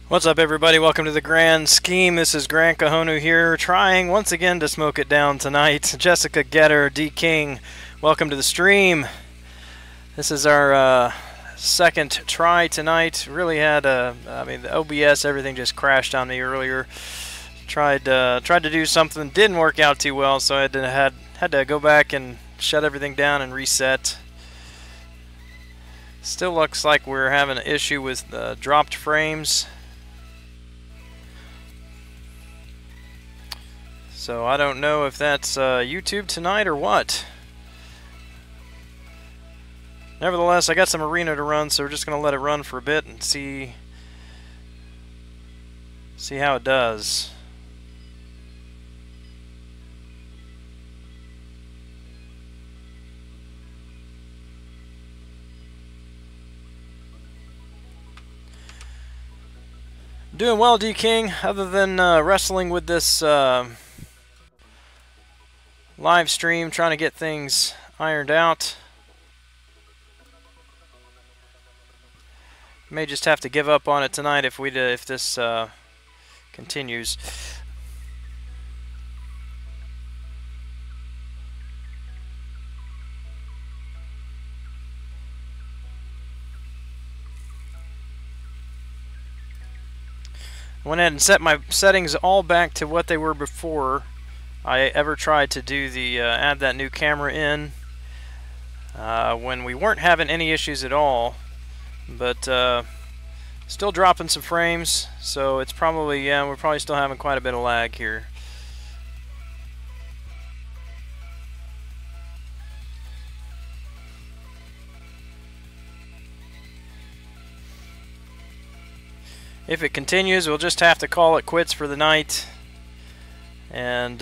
What's up, everybody? Welcome to the Grand Scheme. This is Gran here, trying once again to smoke it down tonight. Jessica Getter, D King, welcome to the stream. This is our second try tonight. Really had the OBS, everything just crashed on me earlier. Tried to do something, didn't work out too well, so I had to go back and shut everything down and reset. Still looks like we're having an issue with dropped frames. So I don't know if that's YouTube tonight or what. Nevertheless, I got some arena to run, so we're just going to let it run for a bit and see how it does. Doing well, D King, other than wrestling with this live stream, trying to get things ironed out. May just have to give up on it tonight if this continues. I went ahead and set my settings all back to what they were before I ever tried to do the add that new camera in, when we weren't having any issues at all, but still dropping some frames, so it's probably, we're probably still having quite a bit of lag here. If it continues, we'll just have to call it quits for the night and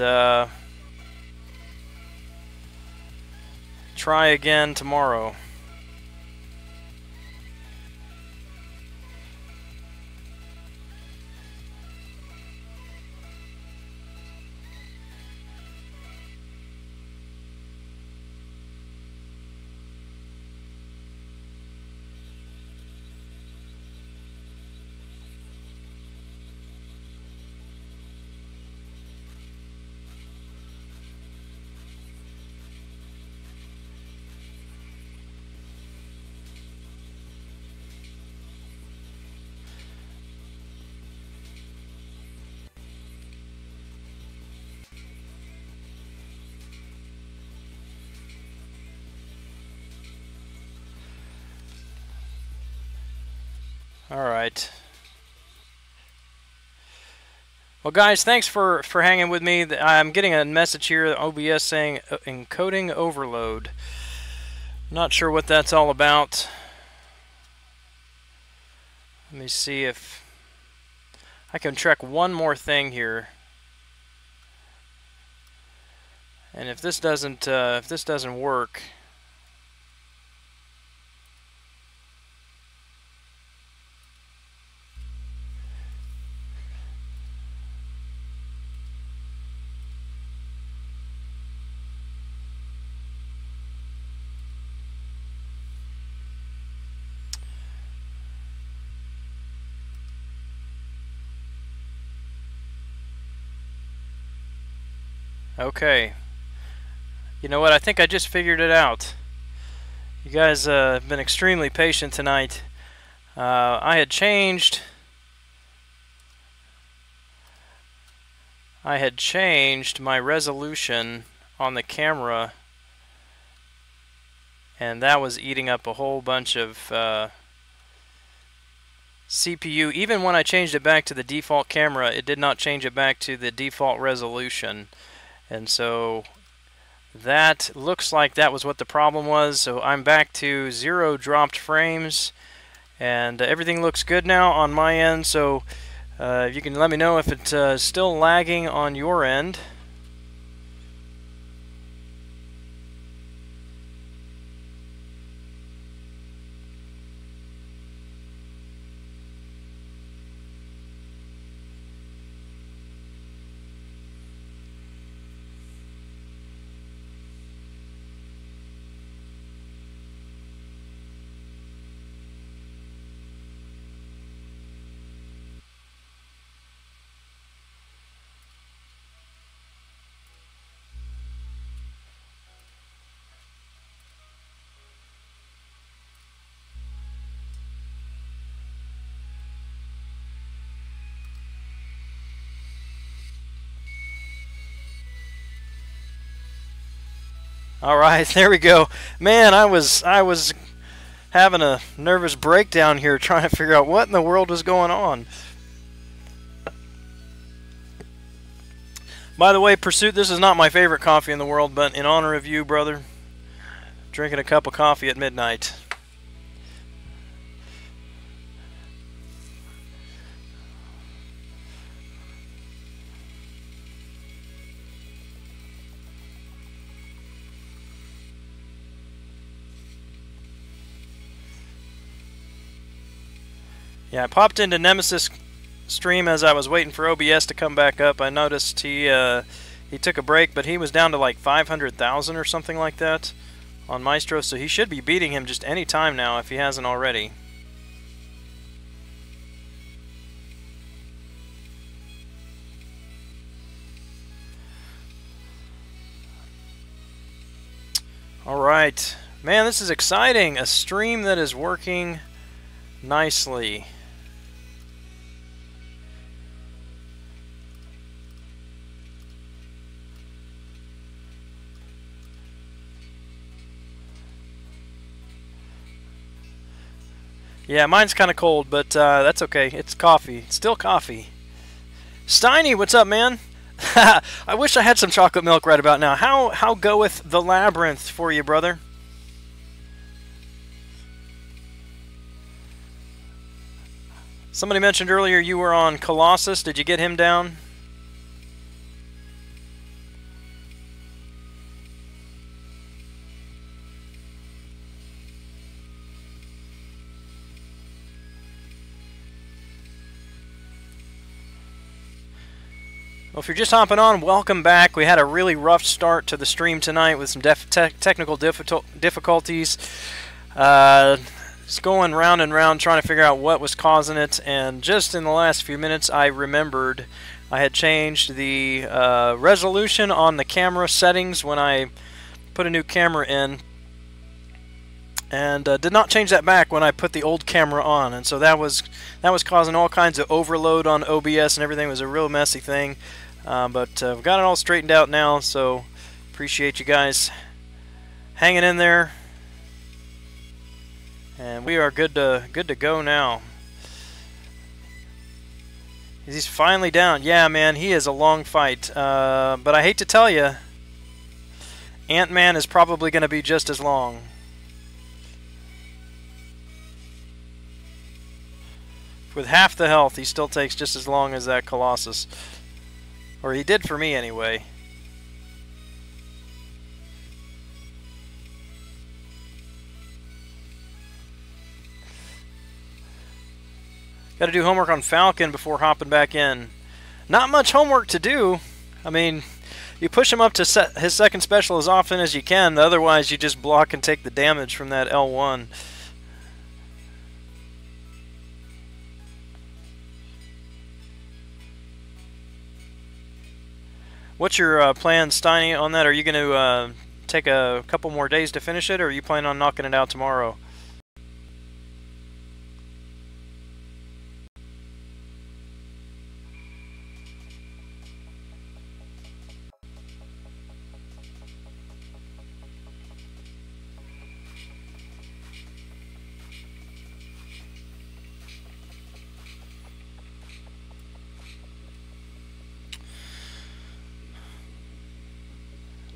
try again tomorrow. Alright. Well, guys, thanks for hanging with me. I'm getting a message here, OBS, saying encoding overload. Not sure what that's all about. Let me see if I can check one more thing here. And if this doesn't work, okay. You know what? I think I just figured it out. You guys have been extremely patient tonight. I had changed my resolution on the camera, and that was eating up a whole bunch of CPU. Even when I changed it back to the default camera, it did not change it back to the default resolution. And so that looks like that was what the problem was. So I'm back to 0 dropped frames, and everything looks good now on my end. So you can let me know if it's still lagging on your end. All right, there we go. Man, I was having a nervous breakdown here trying to figure out what in the world was going on. By the way, Pursuit, this is not my favorite coffee in the world, but in honor of you, brother, drinking a cup of coffee at midnight. Yeah, I popped into Nemesis stream as I was waiting for OBS to come back up. I noticed he took a break, but he was down to like 500,000 or something like that on Maestro, so he should be beating him just any time now if he hasn't already. Alright. Man, this is exciting. A stream that is working nicely. Yeah, mine's kind of cold, but that's okay. It's coffee. It's still coffee. Steiny, what's up, man? I wish I had some chocolate milk right about now. How goeth the labyrinth for you, brother? Somebody mentioned earlier you were on Colossus. Did you get him down? Well, if you're just hopping on, welcome back. We had a really rough start to the stream tonight with some technical difficulties. Just going round and round trying to figure out what was causing it, and just in the last few minutes I remembered I had changed the resolution on the camera settings when I put a new camera in, and did not change that back when I put the old camera on, and so that was causing all kinds of overload on OBS and everything. It was a real messy thing. But we've got it all straightened out now, so appreciate you guys hanging in there. And we are good to go now. He's finally down. Yeah, man, he is a long fight. But I hate to tell you, Ant-Man is probably going to be just as long. With half the health, he still takes just as long as that Colossus. Or he did for me, anyway. Got to do homework on Falcon before hopping back in. Not much homework to do. I mean, you push him up to set his second special as often as you can. Otherwise, you just block and take the damage from that L1. What's your plan, Steiny, on that? Are you going to take a couple more days to finish it, or are you planning on knocking it out tomorrow?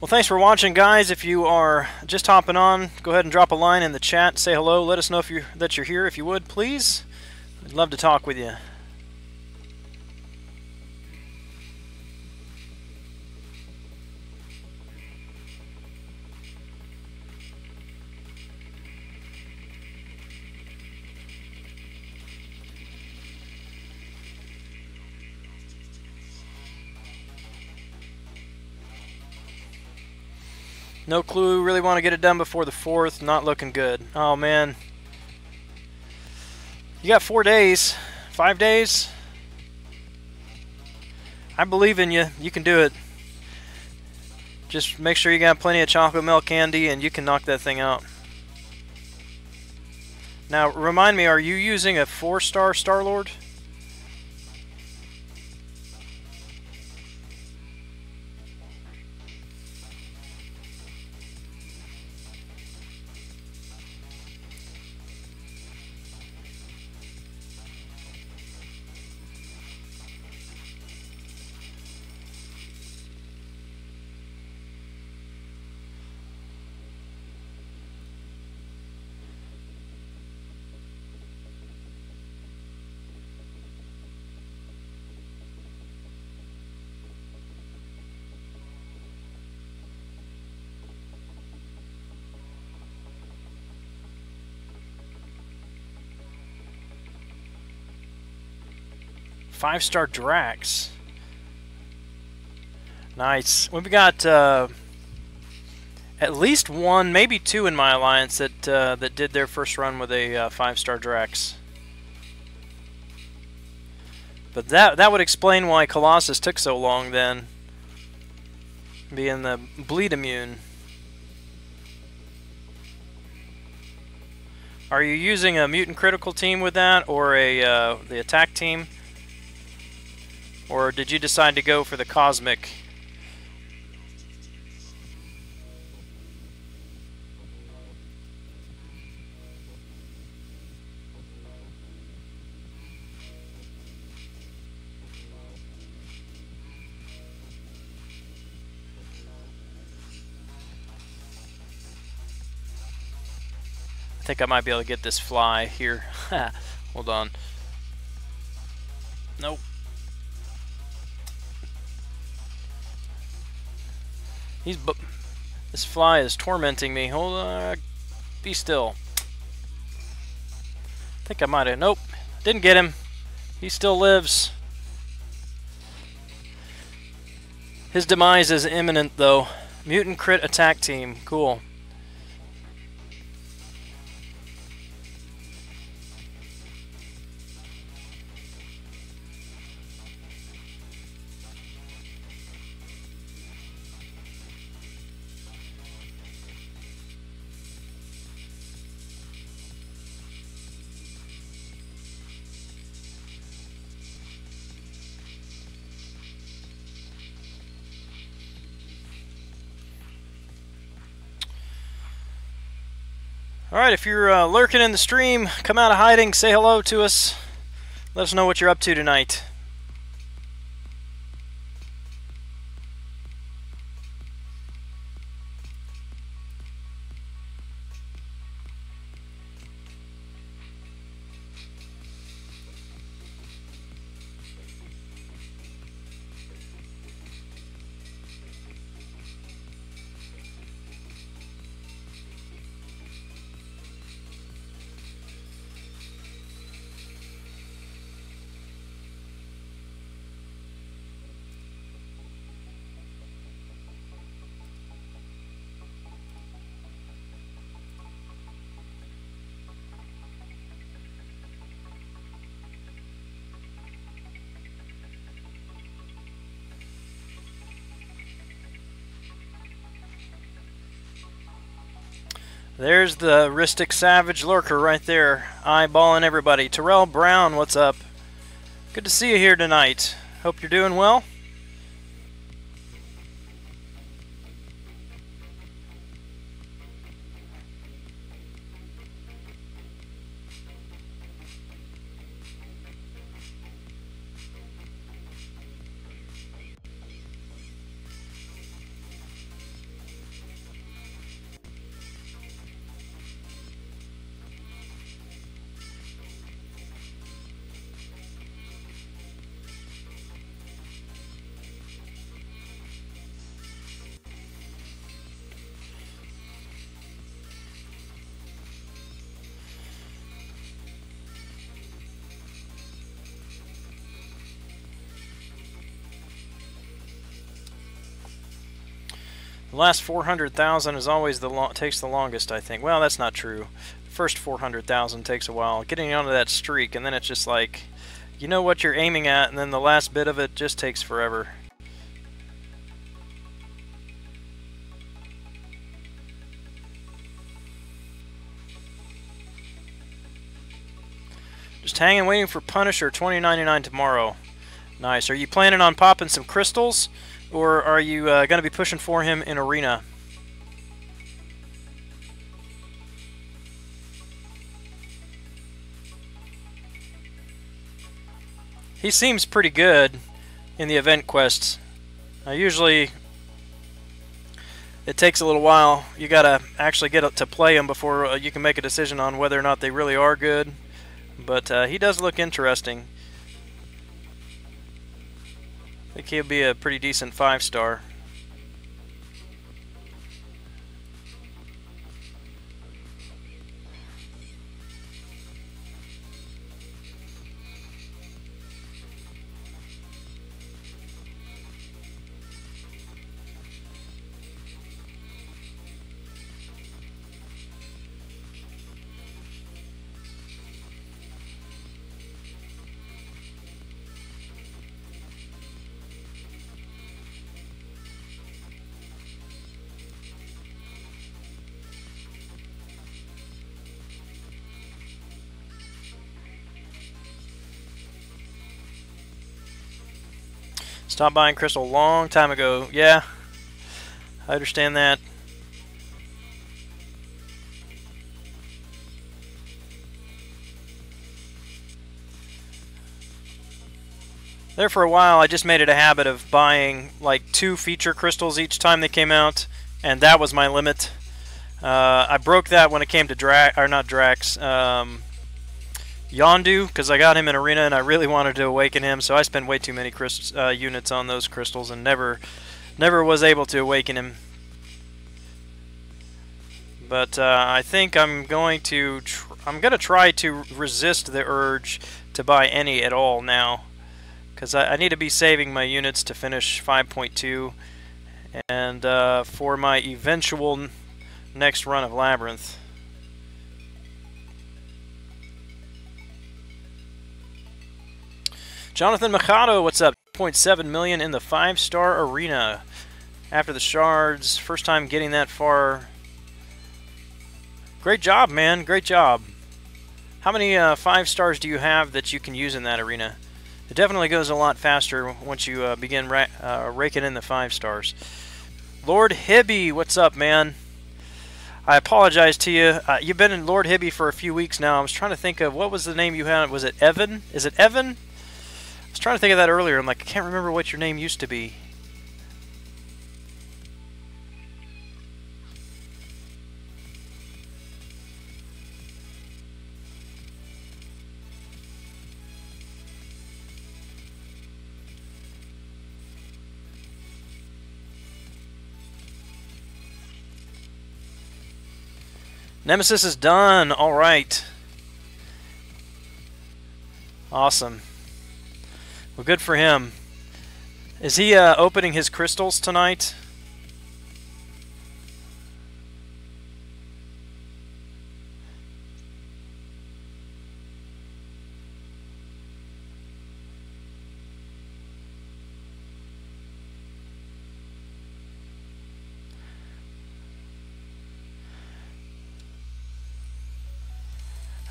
Well, thanks for watching, guys. If you are just hopping on, go ahead and drop a line in the chat. Say hello. Let us know if that you're here, if you would, please. I'd love to talk with you. No clue. Really want to get it done before the 4th. Not looking good. Oh, man. You got 4 days. 5 days? I believe in you. You can do it. Just make sure you got plenty of chocolate milk candy and you can knock that thing out. Now, remind me, are you using a 4-star Star-Lord? 5-star Drax. Nice. We've got at least one, maybe two in my alliance that that did their first run with a 5-star Drax. But that would explain why Colossus took so long then, being the bleed immune. Are you using a mutant critical team with that, or a the attack team, or did you decide to go for the cosmic? I think I might be able to get this fly here. Hold on. Nope. This fly is tormenting me. Hold on. Be still. I think I might have. Nope. Didn't get him. He still lives. His demise is imminent, though. Mutant crit attack team. Cool. Alright, if you're lurking in the stream, come out of hiding, say hello to us. Let us know what you're up to tonight. There's the Ristic Savage Lurker right there, eyeballing everybody. Terrell Brown, what's up? Good to see you here tonight. Hope you're doing well. The last 400,000 is always takes the longest, I think. Well, that's not true. The first 400,000 takes a while. Getting onto that streak, and then it's just like, you know what you're aiming at, and then the last bit of it just takes forever. Just hanging, waiting for Punisher, $20.99 tomorrow. Nice. Are you planning on popping some crystals? Or are you going to be pushing for him in Arena? He seems pretty good in the event quests. Usually it takes a little while. You got to actually get to play him before you can make a decision on whether or not they really are good. But he does look interesting. I think he'll be a pretty decent 5-star. Stopped buying crystal a long time ago. Yeah, I understand that. There for a while, I just made it a habit of buying like 2 feature crystals each time they came out, and that was my limit. I broke that when it came to Yondu, because I got him in arena and I really wanted to awaken him, so I spent way too many units on those crystals and never was able to awaken him. But I think I'm going to try to resist the urge to buy any at all now, because I need to be saving my units to finish 5.2 and for my eventual next run of Labyrinth. Jonathan Machado, what's up? 0.7 million in the 5-star arena. After the shards, first time getting that far. Great job, man. Great job. How many 5 stars do you have that you can use in that arena? It definitely goes a lot faster once you begin raking in the 5 stars. Lord Hibby, what's up, man? I apologize to you. You've been in Lord Hibby for a few weeks now. I was trying to think of, what was the name you had? Was it Evan? Is it Evan? I was trying to think of that earlier. I'm like, I can't remember what your name used to be. Nemesis is done. All right. Awesome. Well, good for him. Is he opening his crystals tonight?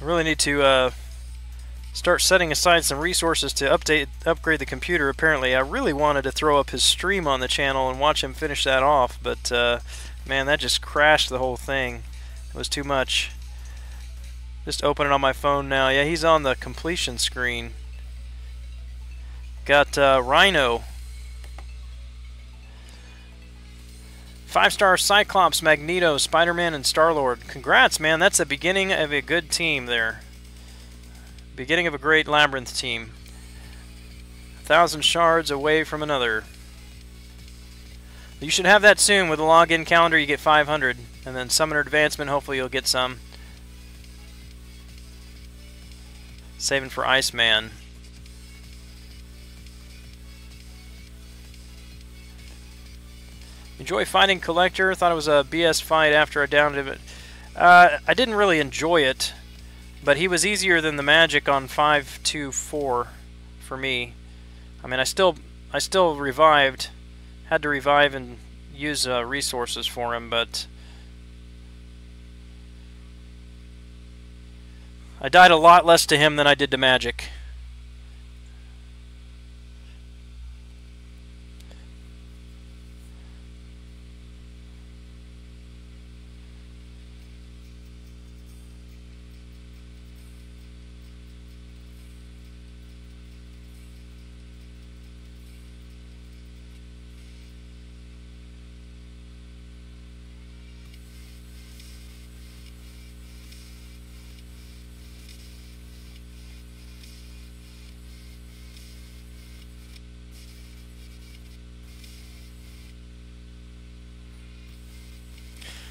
I really need to start setting aside some resources to upgrade the computer. Apparently, I really wanted to throw up his stream on the channel and watch him finish that off, but man, that just crashed the whole thing. It was too much. Just open it on my phone now. Yeah, he's on the completion screen. Got Rhino. 5-star Cyclops, Magneto, Spider-Man, and Star-Lord. Congrats, man. That's the beginning of a good team there. Beginning of a great Labyrinth team. 1,000 shards away from another. You should have that soon. With the login calendar, you get 500. And then Summoner Advancement, hopefully you'll get some. Saving for Iceman. Enjoy fighting Collector. Thought it was a BS fight after I downed him. I didn't really enjoy it, but he was easier than the Magic on 5-2-4 for me. I mean, I still revived. Had to revive and use resources for him, but I died a lot less to him than I did to Magic.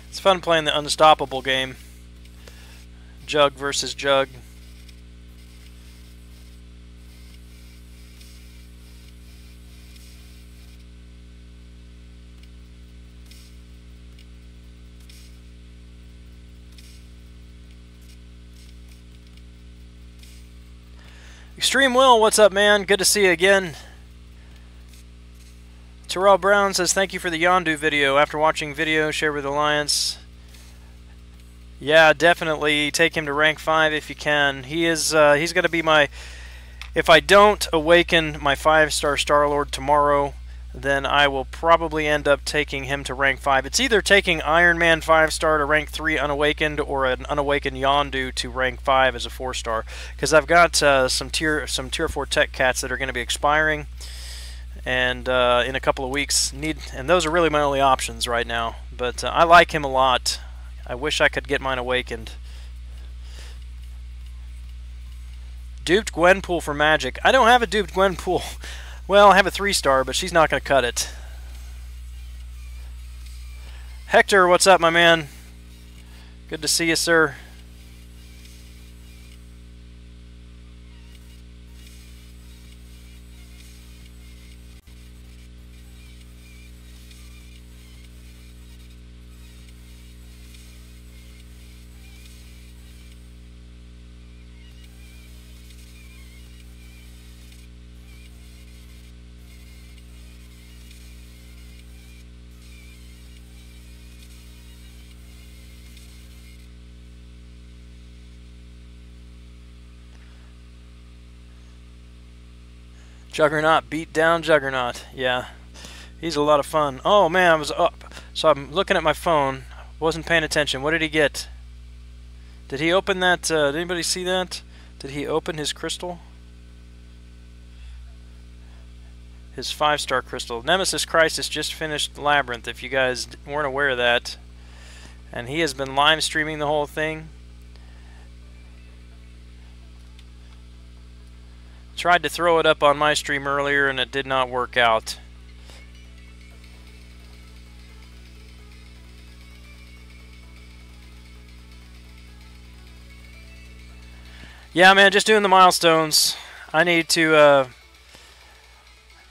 It's fun playing the Unstoppable game. Jug versus Jug. Extreme Will, what's up, man? Good to see you again. Terrell Brown says, thank you for the Yondu video. After watching video, share with Alliance. Yeah, definitely take him to rank 5 if you can. He is, he's going to be my... If I don't awaken my 5-star Star-Lord tomorrow, then I will probably end up taking him to rank 5. It's either taking Iron Man 5-star to rank 3 unawakened, or an unawakened Yondu to rank 5 as a 4-star. Because I've got some tier 4 tech cats that are going to be expiring, and in a couple of weeks. And those are really my only options right now. But I like him a lot. I wish I could get mine awakened. Duped Gwenpool for magic. I don't have a duped Gwenpool. Well, I have a 3-star, but she's not going to cut it. Hector, what's up, my man? Good to see you, sir. Juggernaut, beat down Juggernaut. Yeah, he's a lot of fun. Oh man, I was up. So I'm looking at my phone. Wasn't paying attention. What did he get? Did he open that? Did anybody see that? Did he open his crystal? His 5-star crystal. Nemesis Crisis just finished Labyrinth, if you guys weren't aware of that. And he has been live streaming the whole thing. Tried to throw it up on my stream earlier and it did not work out. Yeah, man, just doing the milestones. I need to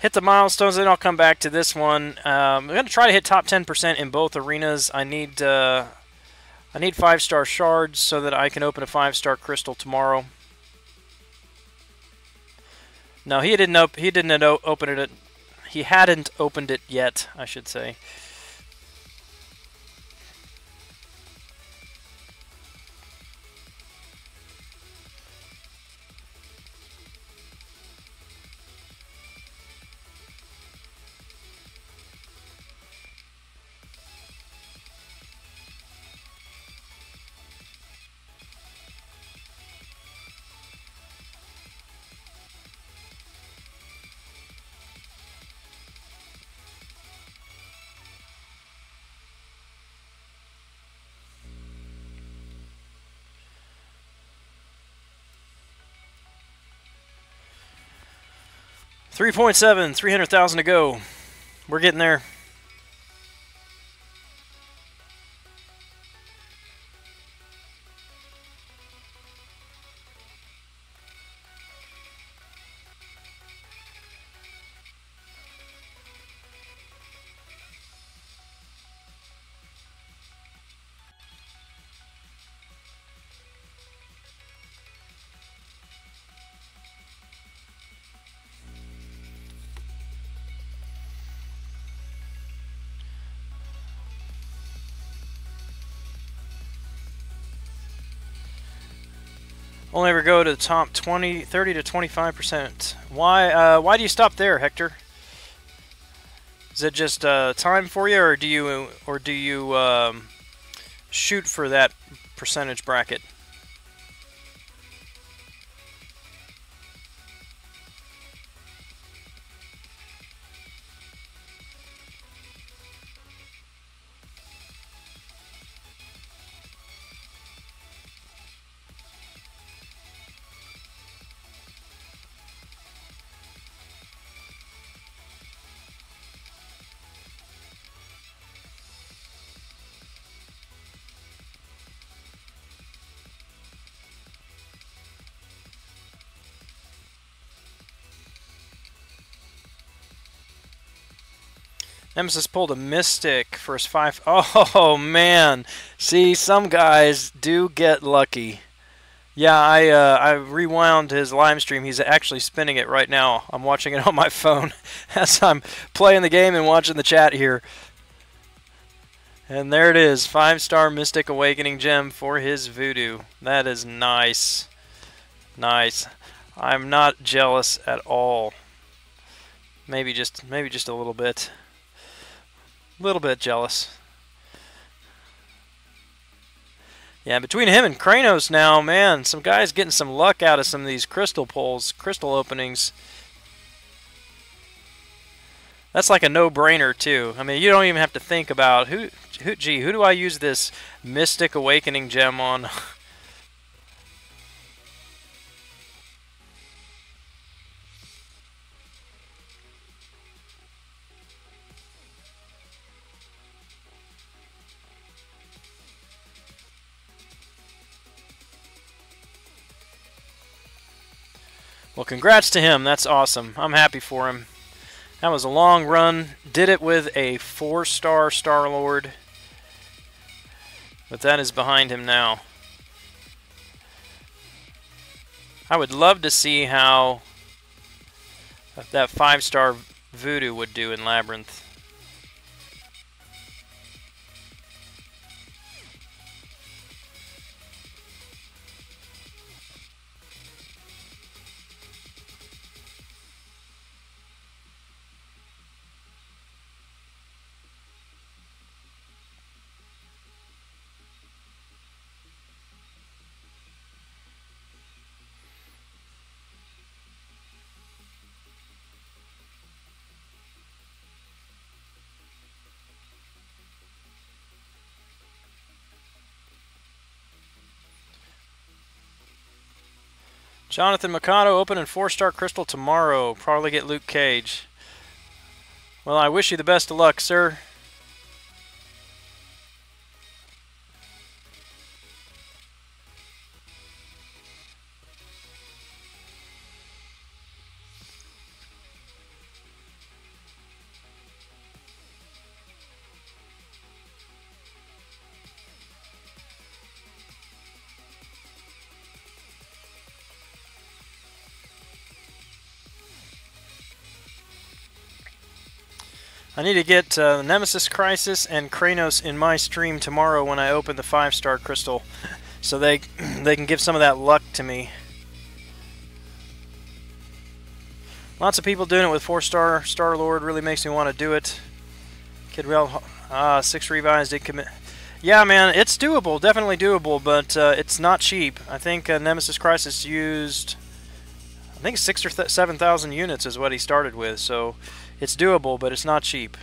hit the milestones, then I'll come back to this one. I'm going to try to hit top 10% in both arenas. I need 5-star shards so that I can open a 5-star crystal tomorrow. No, he didn't open it. He hadn't opened it yet, I should say. $3.7, 300,000 to go. We're getting there. Only ever go to the top 30 to 25%. Why do you stop there, Hector? Is it just time for you, or do you shoot for that percentage bracket? Nemesis pulled a Mystic for his 5. Oh, man. See, some guys do get lucky. Yeah, I rewound his live stream. He's actually spinning it right now. I'm watching it on my phone as I'm playing the game and watching the chat here. And there it is. 5-star Mystic Awakening Gem for his Voodoo. That is nice. Nice. I'm not jealous at all. Maybe just a little bit. A little bit jealous. Yeah, between him and Kranos now, man, some guys getting some luck out of some of these crystal pulls, crystal openings. That's like a no-brainer too. I mean, you don't even have to think about who do I use this Mystic Awakening gem on? Well, congrats to him. That's awesome. I'm happy for him. That was a long run. Did it with a 4-star Star-Lord. But that is behind him now. I would love to see how that 5-star Voodoo would do in Labyrinth. Jonathan Mikado, open in 4-star crystal tomorrow. Probably get Luke Cage. Well, I wish you the best of luck, sir. I need to get Nemesis Crisis and Kranos in my stream tomorrow when I open the 5-star crystal, so they can give some of that luck to me. Lots of people doing it with 4-star Star-Lord. Really makes me want to do it. Kid Rail, 6 revives did commit. Yeah, man, it's doable, definitely doable, but it's not cheap. I think Nemesis Crisis used, I think 6,000 or 7,000 units is what he started with, so it's doable, but it's not cheap.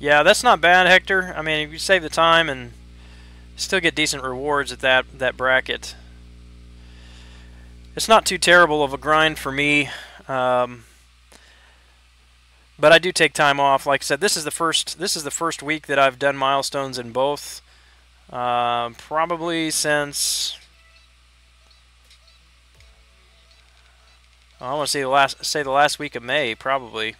Yeah, that's not bad, Hector. I mean, if you save the time and still get decent rewards at that bracket. It's not too terrible of a grind for me. But I do take time off. Like I said, this is the first week that I've done milestones in both. Probably since I want to say the last week of May, probably.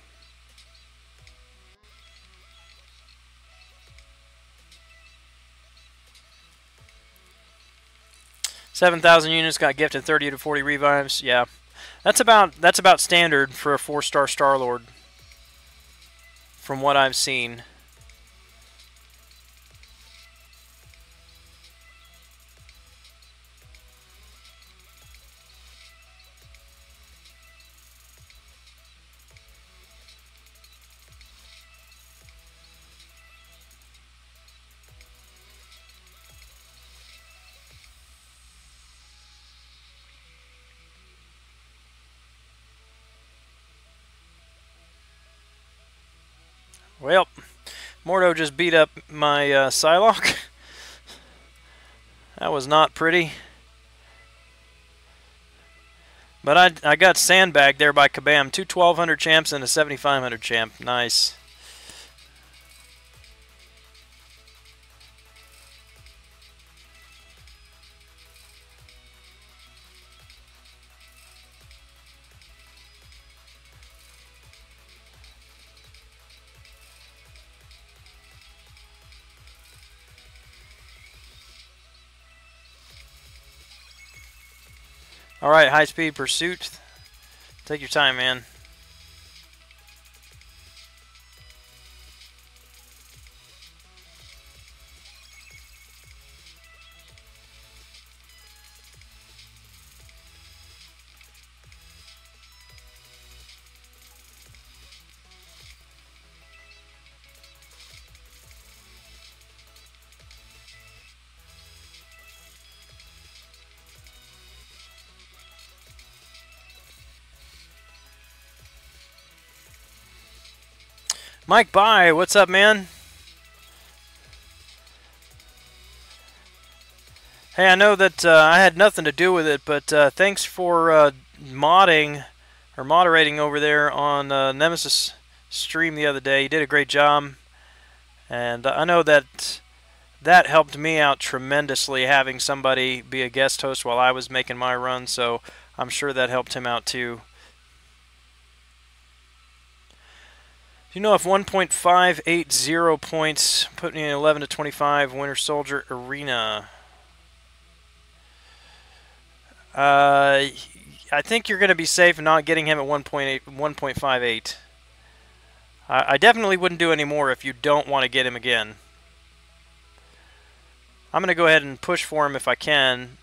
$7,000 units got gifted 30 to 40 revives. Yeah, that's about standard for a 4-star Star-Lord, from what I've seen. Well, Mordo just beat up my Psylocke. That was not pretty. But I got sandbagged there by Kabam. 2 1200 champs and a 7500 champ. Nice. Alright, high-speed pursuit. Take your time, man. Mike Bye, what's up, man? Hey, I know that I had nothing to do with it, but thanks for modding or moderating over there on Nemesis stream the other day. You did a great job, and I know that that helped me out tremendously, having somebody be a guest host while I was making my run, so I'm sure that helped him out too. Do you know if 1.580 points put me in 11 to 25 Winter Soldier Arena? I think you're going to be safe not getting him at 1.58. I definitely wouldn't do any more if you don't want to get him again. I'm going to go ahead and push for him if I can.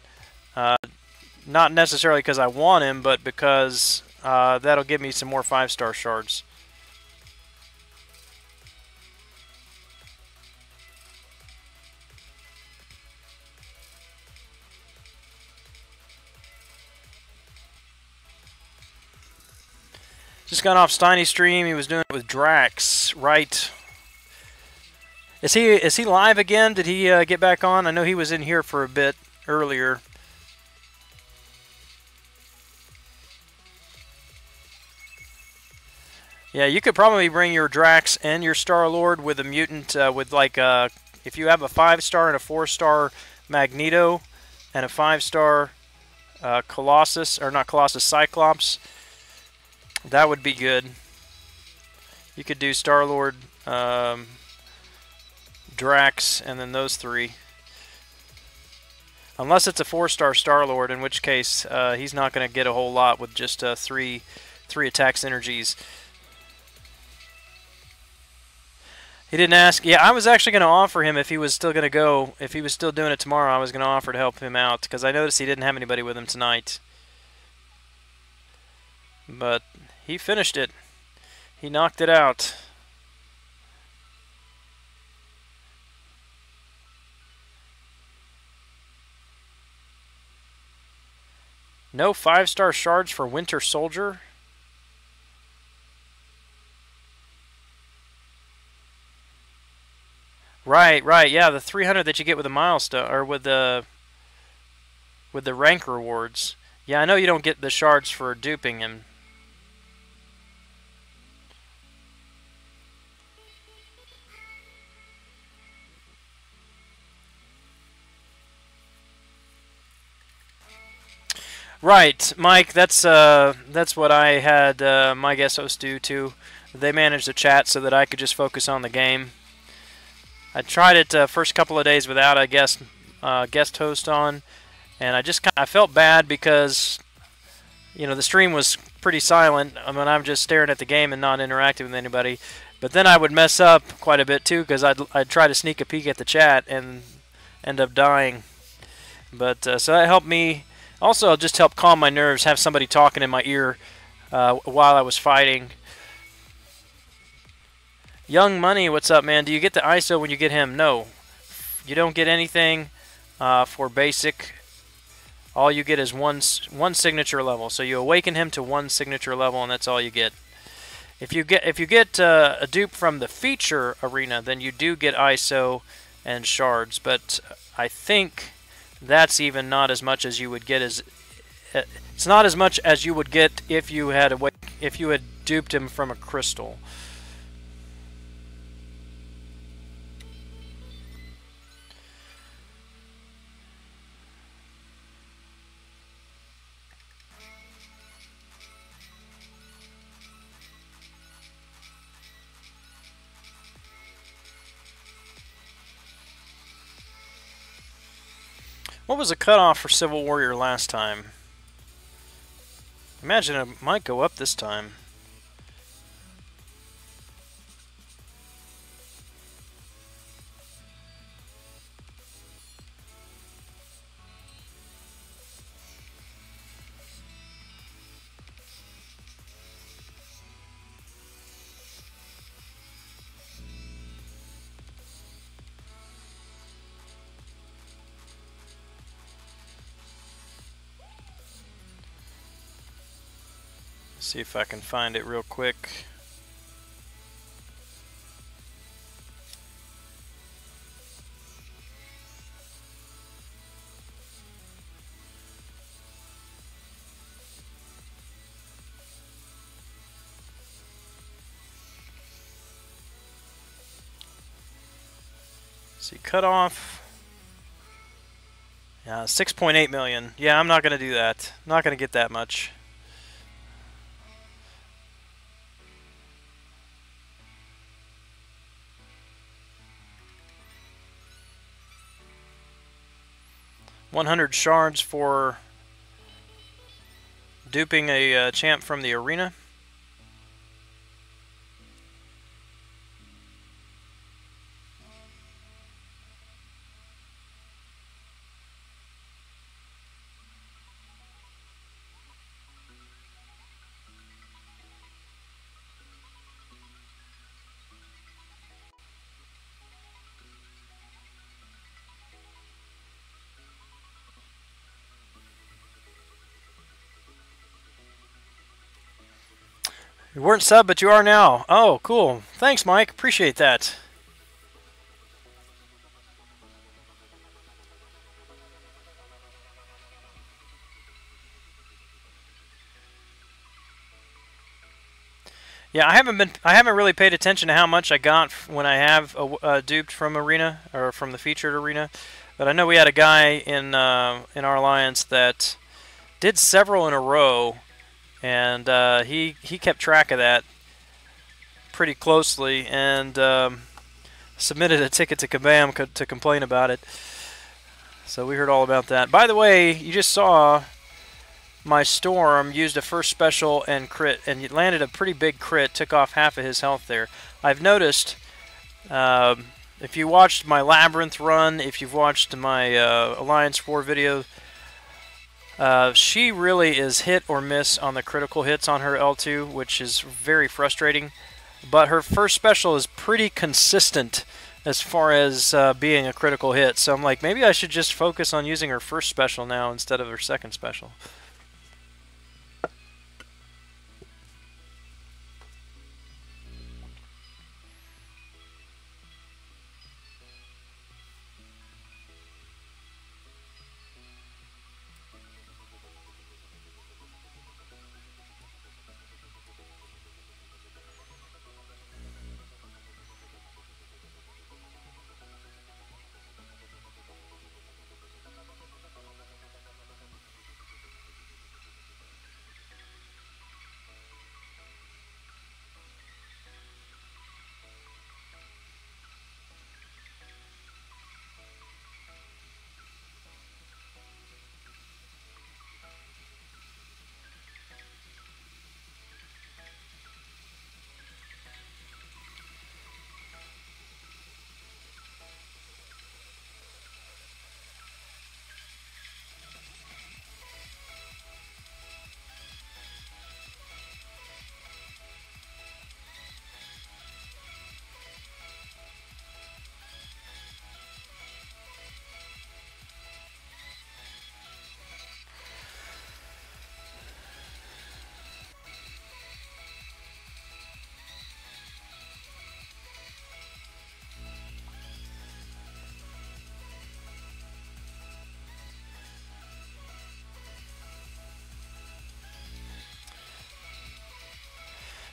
Not necessarily because I want him, but because that'll give me some more 5-star shards. Just got off Steiny's stream. He was doing it with Drax, right? Is he live again? Did he get back on? I know he was in here for a bit earlier. Yeah, you could probably bring your Drax and your Star-Lord with a mutant with like if you have a 5-star and a 4-star Magneto and a 5-star Colossus, or not Colossus, Cyclops. That would be good. You could do Star-Lord, Drax, and then those three. Unless it's a 4-star Star-Lord, in which case he's not going to get a whole lot with just three attack synergies. He didn't ask. Yeah, I was actually going to offer him if he was still going to go. If he was still doing it tomorrow, I was going to offer to help him out because I noticed he didn't have anybody with him tonight. But he finished it. He knocked it out. No 5-star shards for Winter Soldier. Right. Yeah, the 300 that you get with the milestone or with the rank rewards. Yeah, I know you don't get the shards for duping him. Right, Mike. That's what I had my guest host do too. They managed the chat so that I could just focus on the game. I tried it first couple of days without a guest host on, and I felt bad because the stream was pretty silent. I mean, I'm just staring at the game and not interacting with anybody. But then I would mess up quite a bit too because I'd try to sneak a peek at the chat and end up dying. But so that helped me. Also, it just helped calm my nerves, have somebody talking in my ear while I was fighting. Young Money, what's up, man? Do you get the ISO when you get him? No. You don't get anything for basic. All you get is one signature level. So you awaken him to 1 signature level, and that's all you get. If you get a dupe from the feature arena, then you do get ISO and shards. But I think that's even not as much as you would get as it's not as much as you would get if you had duped him from a crystal. What was the cutoff for Civil Warrior last time? Imagine it might go up this time. See if I can find it real quick. See, cut off. Yeah, 6.8 million. Yeah, I'm not going to do that. Not going to get that much. $100 shards for duping a champ from the arena. You weren't sub, but you are now. Oh, cool. Thanks, Mike. Appreciate that. Yeah, I haven't really paid attention to how much I got when I have duped from arena or from the featured arena, but I know we had a guy in our alliance that did several in a row, and he kept track of that pretty closely and submitted a ticket to Kabam to complain about it. So we heard all about that. By the way, you just saw my Storm used a first special and crit, and it landed a pretty big crit, took off half of his health there. I've noticed, if you watched my Labyrinth run, if you've watched my Alliance War video, she really is hit or miss on the critical hits on her L2, which is very frustrating. But her first special is pretty consistent as far as being a critical hit. So I'm like, maybe I should just focus on using her first special now instead of her second special.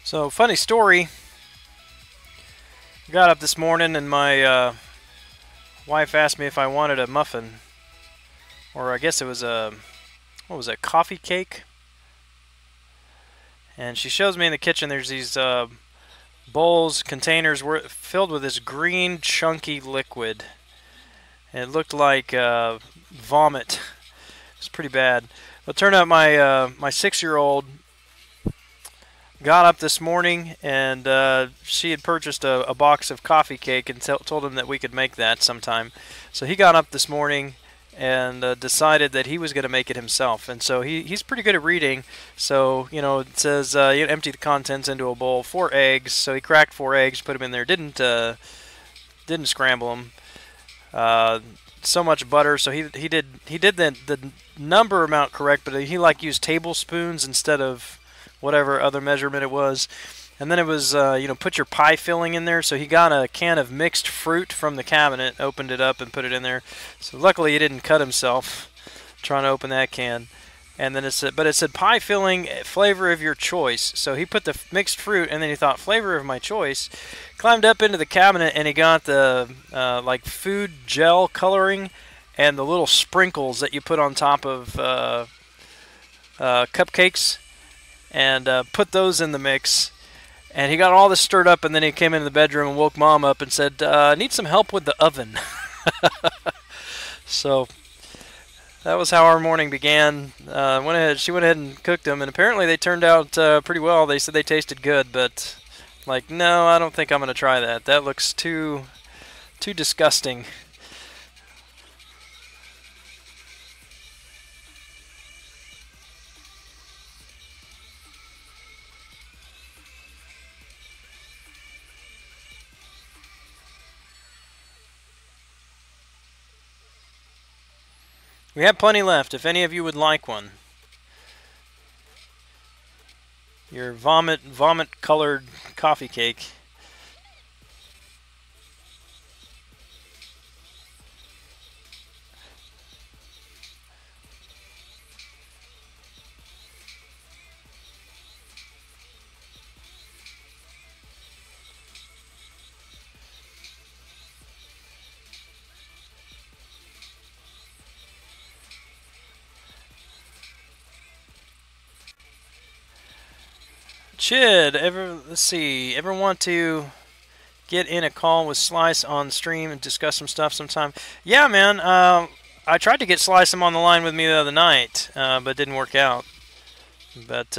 So, funny story. Got up this morning and my wife asked me if I wanted a muffin. Or I guess it was a, what was it, coffee cake? And she shows me in the kitchen there's these bowls, containers filled with this green chunky liquid. And it looked like vomit. It was pretty bad. But it turned out my 6-year-old got up this morning, and she had purchased a box of coffee cake and told him that we could make that sometime. So he got up this morning and decided that he was going to make it himself. And so he's pretty good at reading. So, you know, it says you empty the contents into a bowl, 4 eggs. So he cracked 4 eggs, put them in there, didn't scramble them. So much butter. So he did the number amount correct, but he used tablespoons instead of whatever other measurement it was. And then it was, put your pie filling in there. So he got a can of mixed fruit from the cabinet, opened it up, and put it in there. So luckily he didn't cut himself trying to open that can. And then it said pie filling, flavor of your choice. So he put the mixed fruit, and then he thought, flavor of my choice. Climbed up into the cabinet, and he got the food gel coloring and the little sprinkles that you put on top of cupcakes, and put those in the mix. And he got all this stirred up, and then he came into the bedroom and woke Mom up and said, need some help with the oven. So that was how our morning began. She went ahead and cooked them, and apparently they turned out pretty well. They said they tasted good, but no, I don't think I'm going to try that. That looks too disgusting. We have plenty left, if any of you would like one. Your vomit-colored coffee cake. Chid, let's see, ever want to get in a call with Slice on stream and discuss some stuff sometime? Yeah, man, I tried to get Slice him on the line with me the other night, but it didn't work out. But,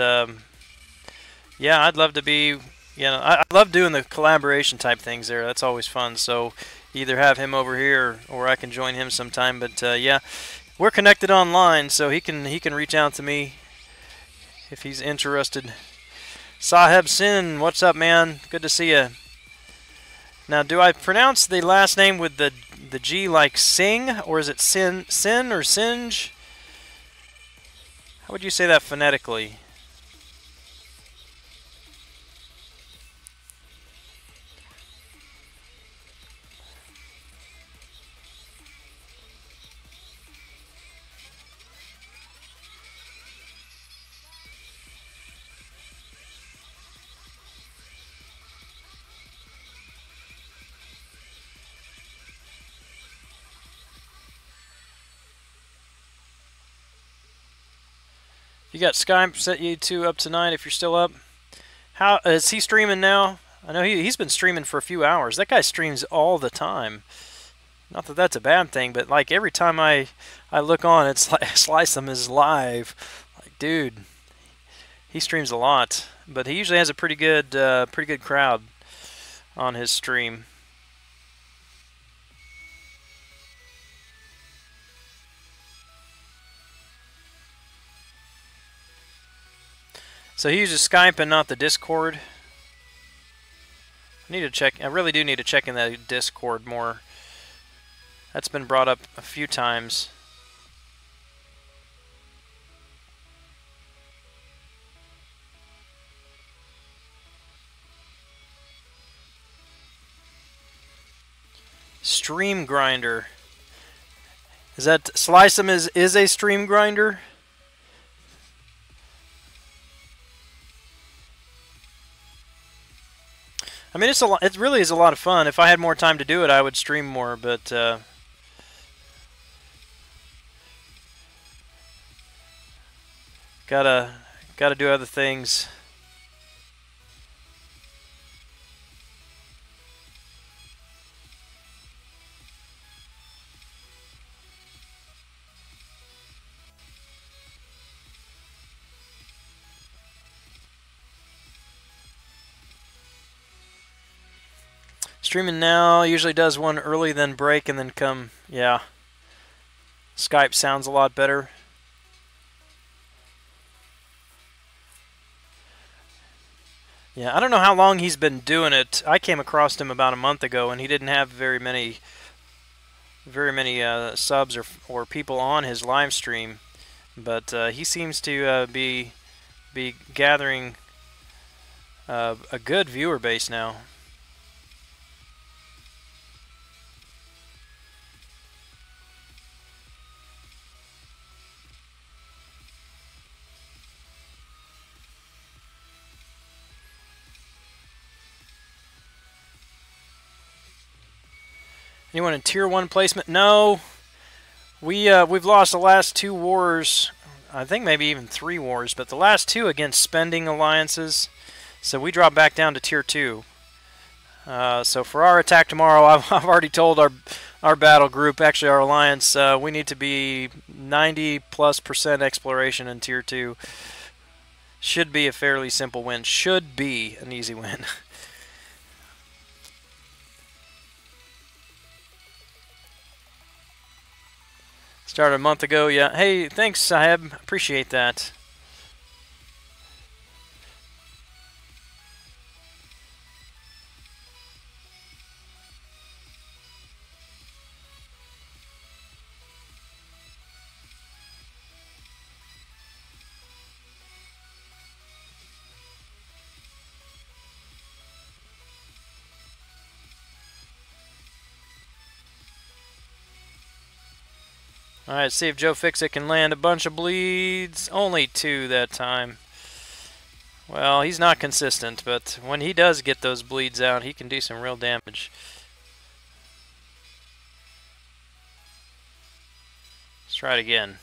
yeah, I'd love to be, I love doing the collaboration type things there. That's always fun. So either have him over here or I can join him sometime. But, yeah, we're connected online, so he can reach out to me if he's interested. Saheb Sin, what's up, man? Good to see you. Now, do I pronounce the last name with the G like Sing, or is it Sin or Singe? How would you say that phonetically? You got Skype set you two up tonight if you're still up. How is he streaming now? I know he's been streaming for a few hours. That guy streams all the time. Not that that's a bad thing, but like every time I look on, it's like Slice him is live. Like, dude, he streams a lot, but he usually has a pretty good crowd on his stream. So he uses Skype and not the Discord. I need to check. I really do need to check in that Discord more. That's been brought up a few times. Stream grinder. Is that Slice him is a stream grinder? I mean, it really is a lot of fun. If I had more time to do it, I would stream more, but gotta do other things. Streaming now. Usually does one early, then break, and then come. Yeah. Skype sounds a lot better. Yeah, I don't know how long he's been doing it. I came across him about a month ago, and he didn't have very many subs or people on his live stream. But he seems to be gathering a good viewer base now. Anyone in Tier 1 placement? No. We've lost the last 2 wars. I think maybe even 3 wars, but the last 2 against spending alliances. So we drop back down to Tier 2. So for our attack tomorrow, I've already told our battle group, actually our alliance, we need to be 90+% exploration in Tier 2. Should be a fairly simple win. Should be an easy win. Started a month ago, yeah. Hey, thanks, Saheb. Appreciate that. Alright, see if Joe Fixit can land a bunch of bleeds. Only 2 that time. Well, he's not consistent, but when he does get those bleeds out, he can do some real damage. Let's try it again.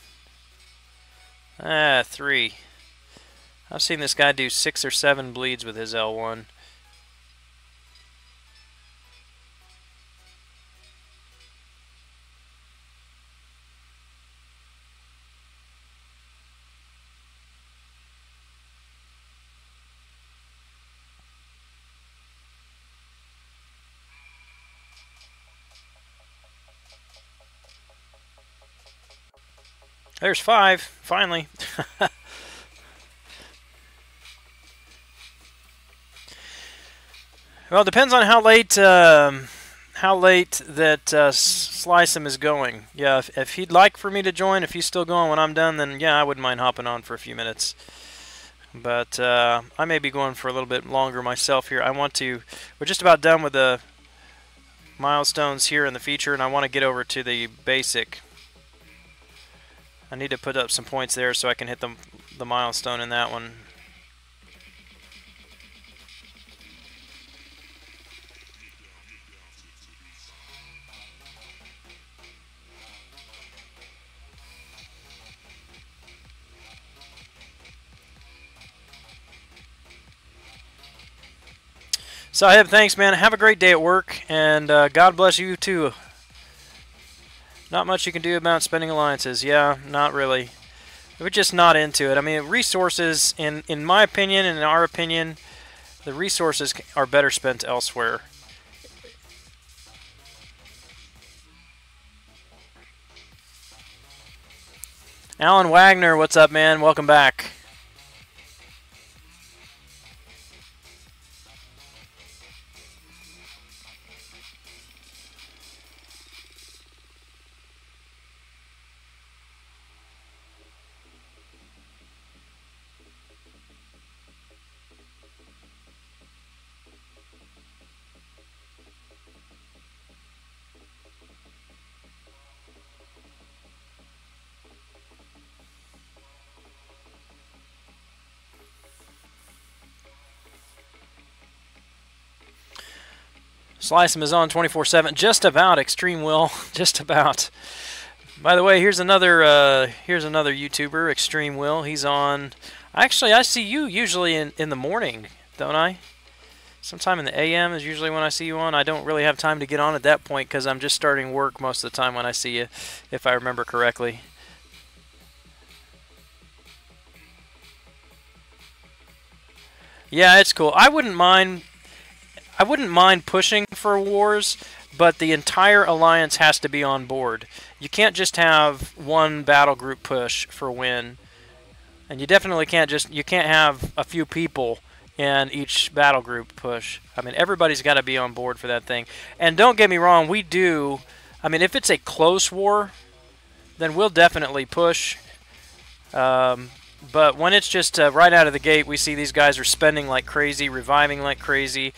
3. I've seen this guy do 6 or 7 bleeds with his L1. There's 5, finally. Well, it depends on how late that Slice him is going. Yeah, if he'd like for me to join, if he's still going when I'm done, then yeah, I wouldn't mind hopping on for a few minutes. But I may be going for a little bit longer myself here. We're just about done with the milestones here in the feature, and I want to get over to the basic. I need to put up some points there so I can hit the milestone in that one. Sahib, thanks, man. Have a great day at work, and God bless you, too. Not much you can do about spending alliances. Yeah, not really. We're just not into it. I mean, resources, in my opinion and in our opinion, the resources are better spent elsewhere. Alan Wagner, what's up, man? Welcome back. Slice him is on 24/7. Just about, Extreme Will. Just about. By the way, here's another YouTuber, Extreme Will. He's on. Actually, I see you usually in the morning, don't I? Sometime in the AM is usually when I see you on. I don't really have time to get on at that point because I'm just starting work most of the time when I see you, if I remember correctly. Yeah, it's cool. I wouldn't mind pushing for wars, but the entire alliance has to be on board. You can't just have one battle group push for a win, and you definitely can't have a few people in each battle group push. I mean, everybody's got to be on board for that thing. And don't get me wrong, we do. I mean, if it's a close war, then we'll definitely push. But when it's just right out of the gate, we see these guys are spending like crazy, reviving like crazy,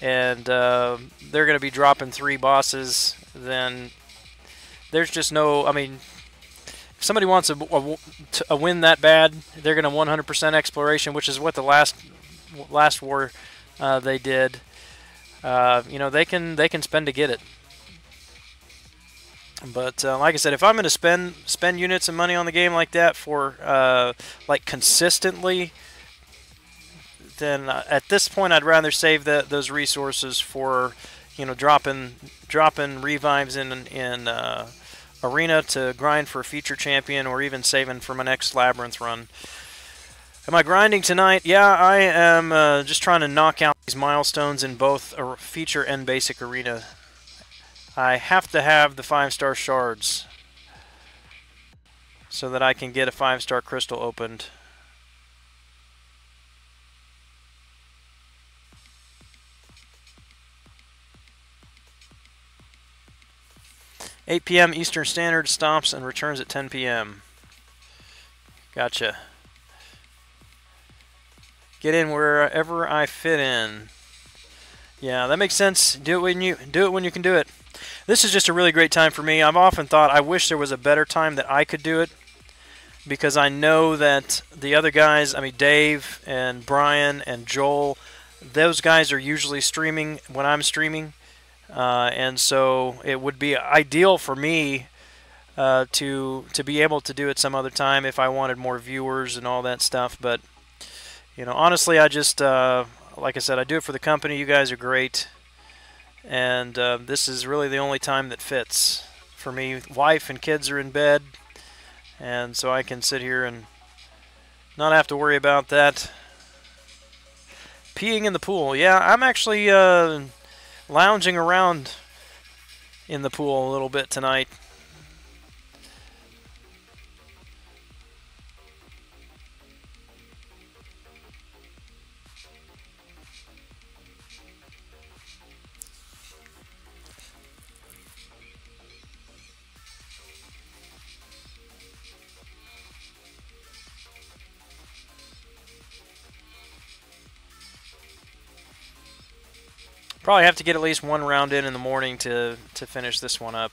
and they're going to be dropping 3 bosses, then there's just no... I mean, if somebody wants a win that bad, they're going to 100% exploration, which is what the last war they did. You know, they can spend to get it. But like I said, if I'm going to spend units and money on the game like that for like consistently, then at this point I'd rather save those resources for, you know, dropping revives in arena to grind for a future champion, or even saving for my next labyrinth run. Am I grinding tonight? Yeah, I am just trying to knock out these milestones in both feature and basic arena. I have to have the 5-star shards so that I can get a 5-star crystal opened. (8 p.m. Eastern Standard, stops and returns at 10 p.m. Gotcha. Get in wherever I fit in. Yeah, that makes sense. Do it when you can do it. This is just a really great time for me. I've often thought I wish there was a better time that I could do it, because I know that the other guys, I mean Dave and Brian and Joel, those guys are usually streaming when I'm streaming, and so it would be ideal for me to be able to do it some other time if I wanted more viewers and all that stuff. But you know, honestly, I just like I said, I do it for the company. You guys are great. And this is really the only time that fits for me. Wife and kids are in bed, and so I can sit here and not have to worry about that. Peeing in the pool. Yeah, I'm actually lounging around in the pool a little bit tonight. Probably have to get at least one round in the morning to finish this one up.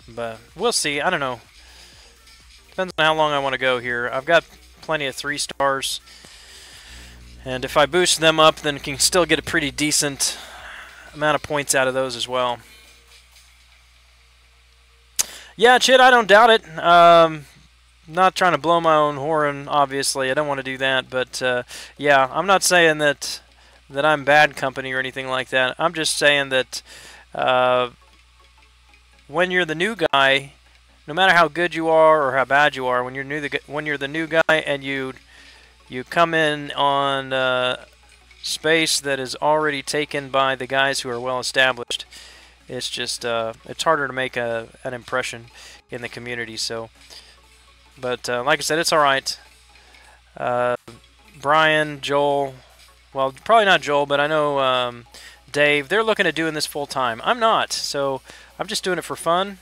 But we'll see. I don't know. Depends on how long I want to go here. I've got plenty of 3 stars. And if I boost them up, then can still get a pretty decent amount of points out of those as well. Yeah, Chid, I don't doubt it. Not trying to blow my own horn, obviously. I don't want to do that, but yeah, I'm not saying that I'm bad company or anything like that. I'm just saying that when you're the new guy, no matter how good you are or how bad you are, when you're the new guy and you come in on space that is already taken by the guys who are well established, it's just it's harder to make an impression in the community. So. But like I said, it's all right. Brian, Joel, well, probably not Joel, but I know Dave, they're looking at doing this full time. I'm not, so I'm just doing it for fun.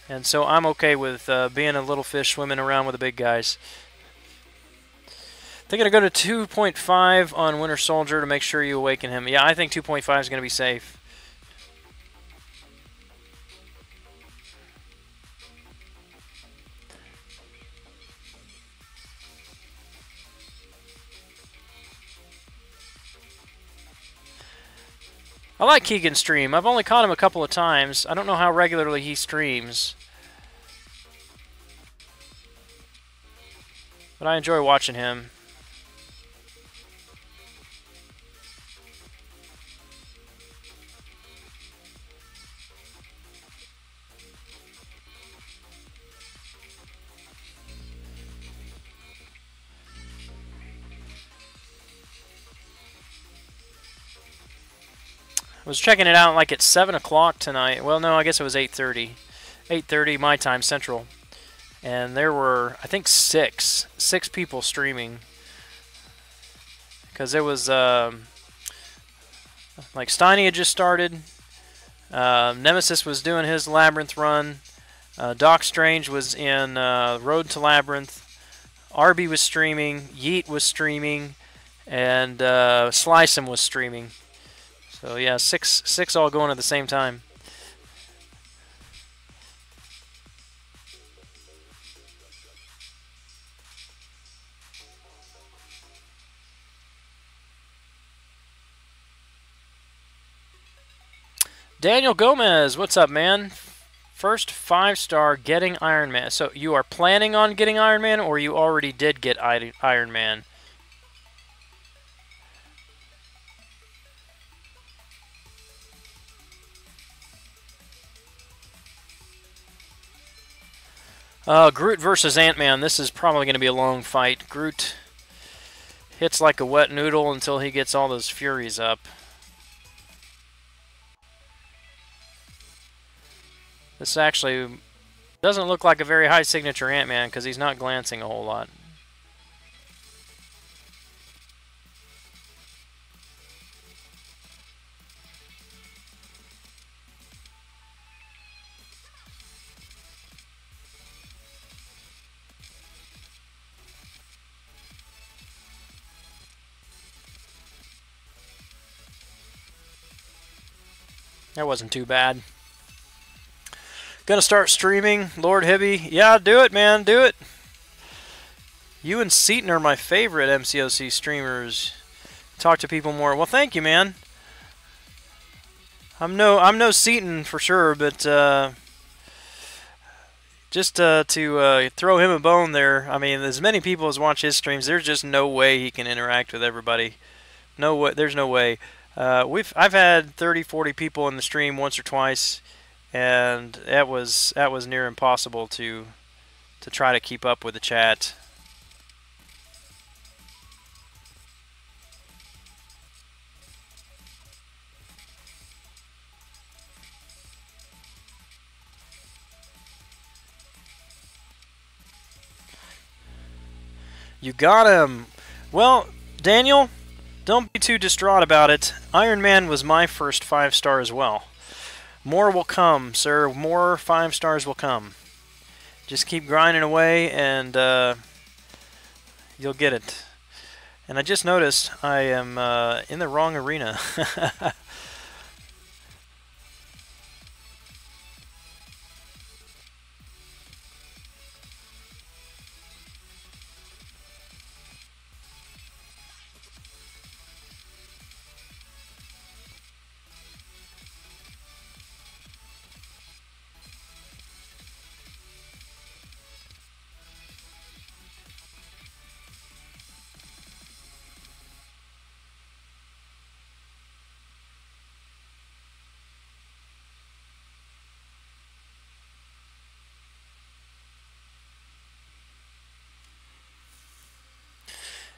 And so I'm okay with being a little fish swimming around with the big guys. They're going to go to 2.5 on Winter Soldier to make sure you awaken him. Yeah, I think 2.5 is going to be safe. I like Keegan's stream. I've only caught him a couple of times. I don't know how regularly he streams, but I enjoy watching him. Was checking it out like at 7 o'clock tonight. Well, no, I guess it was 8:30. 8:30 my time, Central. And there were, I think, six people streaming. Because it was, like, Steiny had just started. Nemesis was doing his Labyrinth run. Doc Strange was in Road to Labyrinth. Arby was streaming. Yeet was streaming. And Slice'em was streaming. So yeah, six all going at the same time. Daniel Gomez, what's up, man? First 5-star getting Iron Man. So you are planning on getting Iron Man, or you already did get Iron Man? Groot versus Ant-Man. This is probably going to be a long fight. Groot hits like a wet noodle until he gets all those Furies up. This actually doesn't look like a very high signature Ant-Man because he's not glancing a whole lot. That wasn't too bad. Gonna start streaming, Lord Hibby. Yeah, do it, man, do it. You and Seaton are my favorite MCOC streamers. Talk to people more. Well, thank you, man. I'm no Seaton for sure, but just to throw him a bone there. I mean, as many people as watch his streams, there's just no way he can interact with everybody. No way. There's no way. I've had 30, 40 people in the stream once or twice, and that was near impossible to try to keep up with the chat. You got him. Well, Daniel, don't be too distraught about it. Iron Man was my first 5-star as well. More will come, sir. More 5 stars will come. Just keep grinding away, and you'll get it. And I just noticed I am in the wrong arena.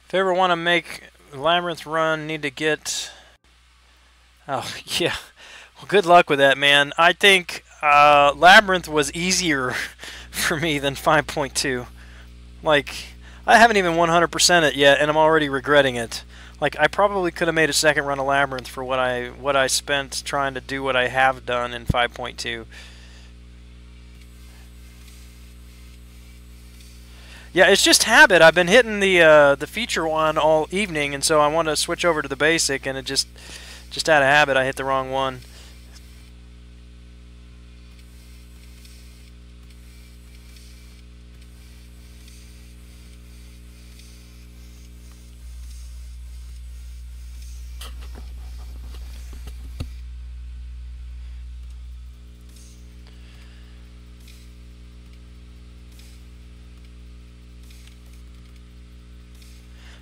If you ever want to make Labyrinth run, need to get... Oh, yeah. Well, good luck with that, man. I think Labyrinth was easier for me than 5.2. Like, I haven't even 100% it yet, and I'm already regretting it. Like, I probably could have made a second run of Labyrinth for what I spent trying to do what I have done in 5.2. Yeah, it's just habit. I've been hitting the feature one all evening, and so I want to switch over to the basic, and it just out of habit, I hit the wrong one.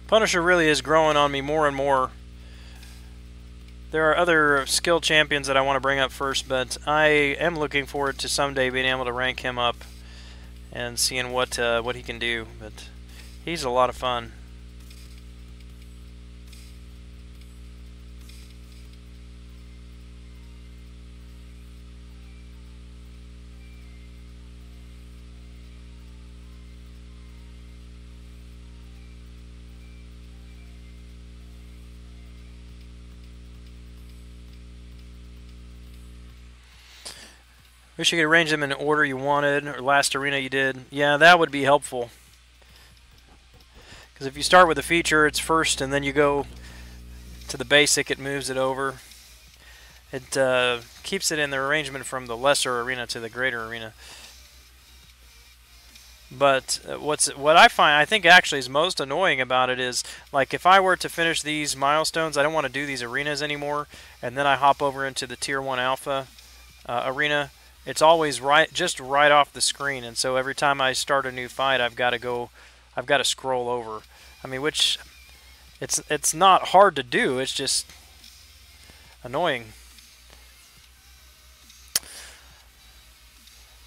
Punisher really is growing on me more and more. There are other skill champions that I want to bring up first, but I am looking forward to someday being able to rank him up and seeing what he can do. But he's a lot of fun. Wish you could arrange them in the order you wanted, or last arena you did. Yeah, that would be helpful. Because if you start with a feature, it's first, and then you go to the basic, it moves it over. It keeps it in the arrangement from the lesser arena to the greater arena. But what I think actually is most annoying about it is, like, if I were to finish these milestones, I don't want to do these arenas anymore, and then I hop over into the Tier 1 Alpha arena. It's always just right off the screen, and so every time I start a new fight, I've got to scroll over. I mean, which it's not hard to do. It's just annoying.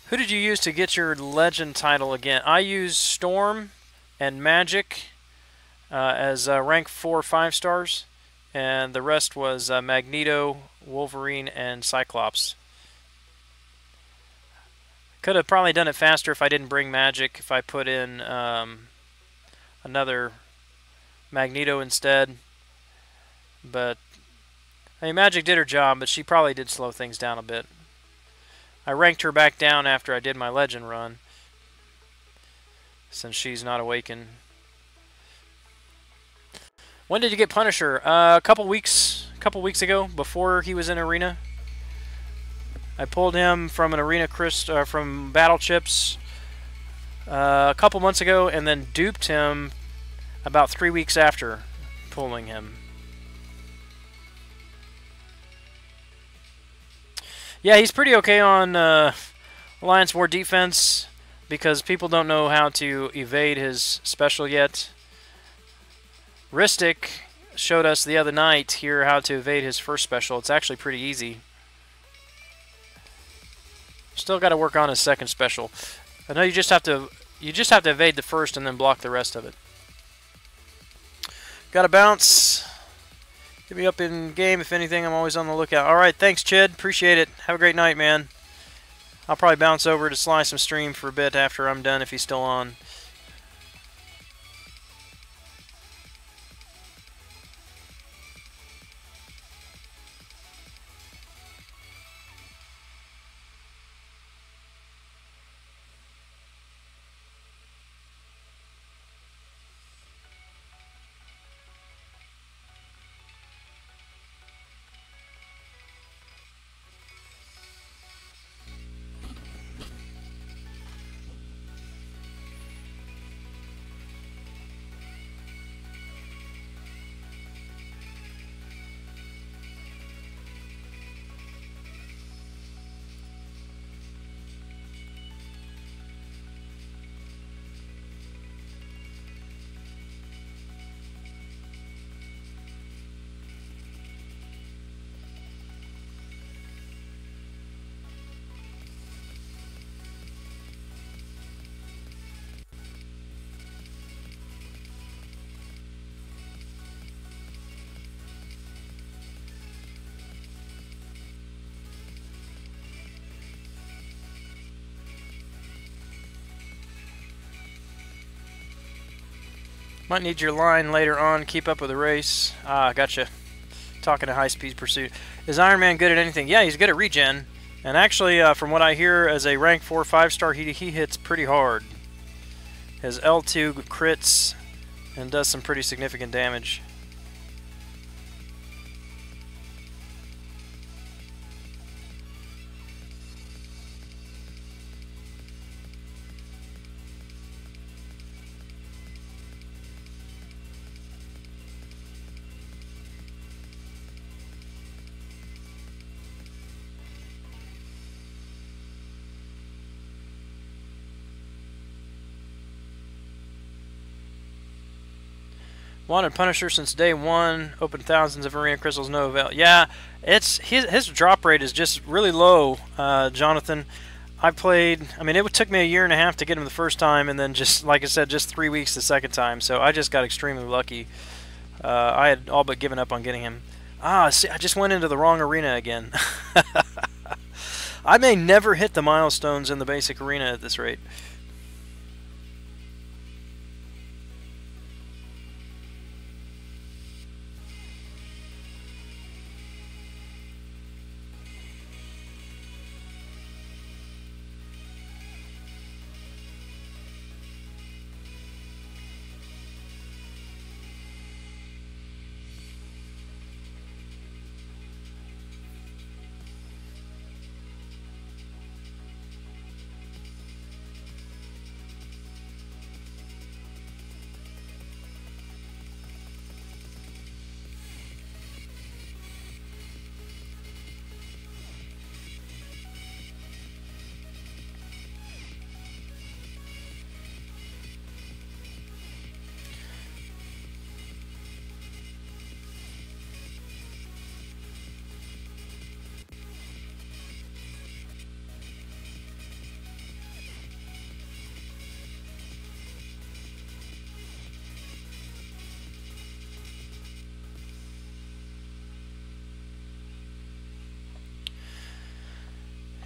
Who did you use to get your legend title again? I used Storm and Magic as rank 4 5 stars, and the rest was Magneto, Wolverine, and Cyclops. Could have probably done it faster if I didn't bring Magic, if I put in another Magneto instead. But, I mean, Magic did her job, but she probably did slow things down a bit. I ranked her back down after I did my legend run, since she's not awakened. When did you get Punisher? A couple weeks ago, before he was in Arena. I pulled him from an Arena from Battle Chips a couple months ago, and then duped him about 3 weeks after pulling him. Yeah, he's pretty okay on Alliance War defense because people don't know how to evade his special yet. Ristic showed us the other night here how to evade his first special. It's actually pretty easy. Still got to work on his second special. I know you just have to evade the first and then block the rest of it. Got to bounce. Get me up in game if anything. I'm always on the lookout. All right, thanks, Chid. Appreciate it. Have a great night, man. I'll probably bounce over to Slice some stream for a bit after I'm done if he's still on. Might need your line later on. Keep up with the race. Ah, gotcha. Talking to high-speed pursuit. Is Iron Man good at anything? Yeah, he's good at regen. And actually, from what I hear, as a rank 4 5-star, he hits pretty hard. His L2 crits and does some pretty significant damage. Wanted Punisher since day one. Opened thousands of arena crystals, no avail. Yeah, his drop rate is just really low, Jonathan. I mean, it took me a year and a half to get him the first time, and then just, like I said, just 3 weeks the second time. So I just got extremely lucky. I had all but given up on getting him. Ah, see, I just went into the wrong arena again. I may never hit the milestones in the basic arena at this rate.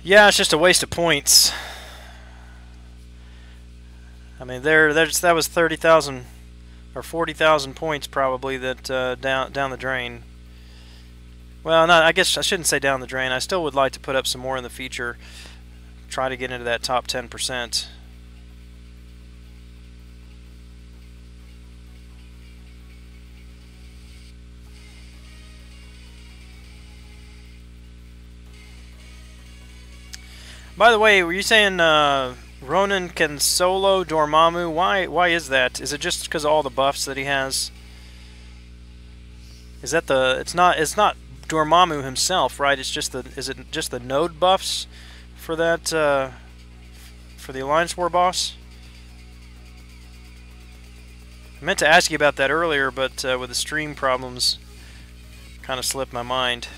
Yeah, it's just a waste of points. I mean, that was 30,000 or 40,000 points probably that down the drain. Well, no, I guess I shouldn't say down the drain. I still would like to put up some more in the future. Try to get into that top 10%. By the way, were you saying Ronan can solo Dormammu? Why is that? Is it just because of all the buffs that he has? Is that the? It's not Dormammu himself, right? It's just the. Is it just the node buffs for that? For the Alliance War boss? I meant to ask you about that earlier, but with the stream problems, kind of slipped my mind.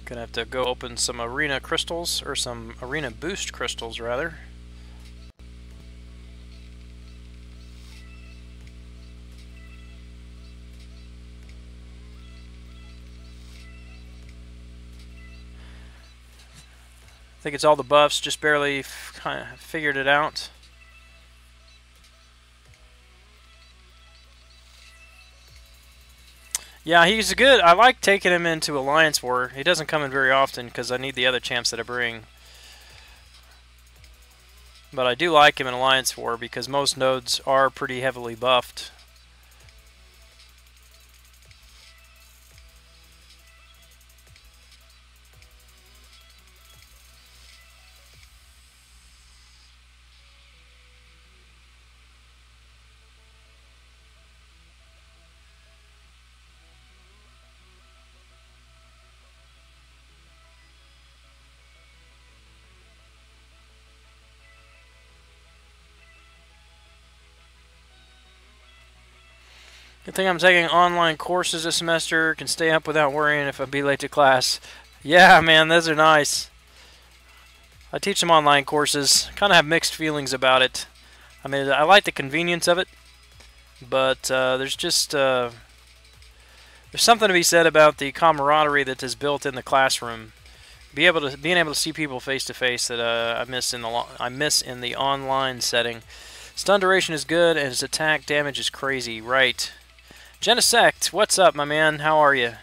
Gonna have to go open some arena crystals, or some arena boost crystals rather. I think it's all the buffs, just barely kind of figured it out. Yeah, he's good. I like taking him into Alliance War. He doesn't come in very often because I need the other champs that I bring. But I do like him in Alliance War because most nodes are pretty heavily buffed. Good thing I'm taking online courses this semester. Can stay up without worrying if I be late to class. Yeah, man, those are nice. I teach some online courses. Kind of have mixed feelings about it. I mean, I like the convenience of it, but there's just there's something to be said about the camaraderie that is built in the classroom. Being able to see people face to face that I miss in the online setting. Stun duration is good, and his attack damage is crazy. Right. Genesect, what's up, my man? How are you?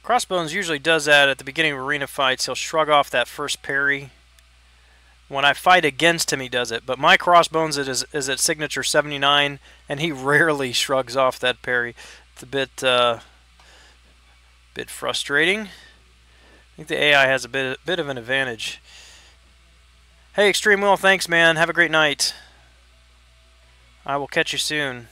Crossbones usually does that at the beginning of arena fights. He'll shrug off that first parry. When I fight against him, he does it. But my Crossbones is at signature 79, and he rarely shrugs off that parry. It's a bit frustrating. I think the AI has a bit of an advantage. Hey, Extreme Will, thanks, man. Have a great night. I will catch you soon.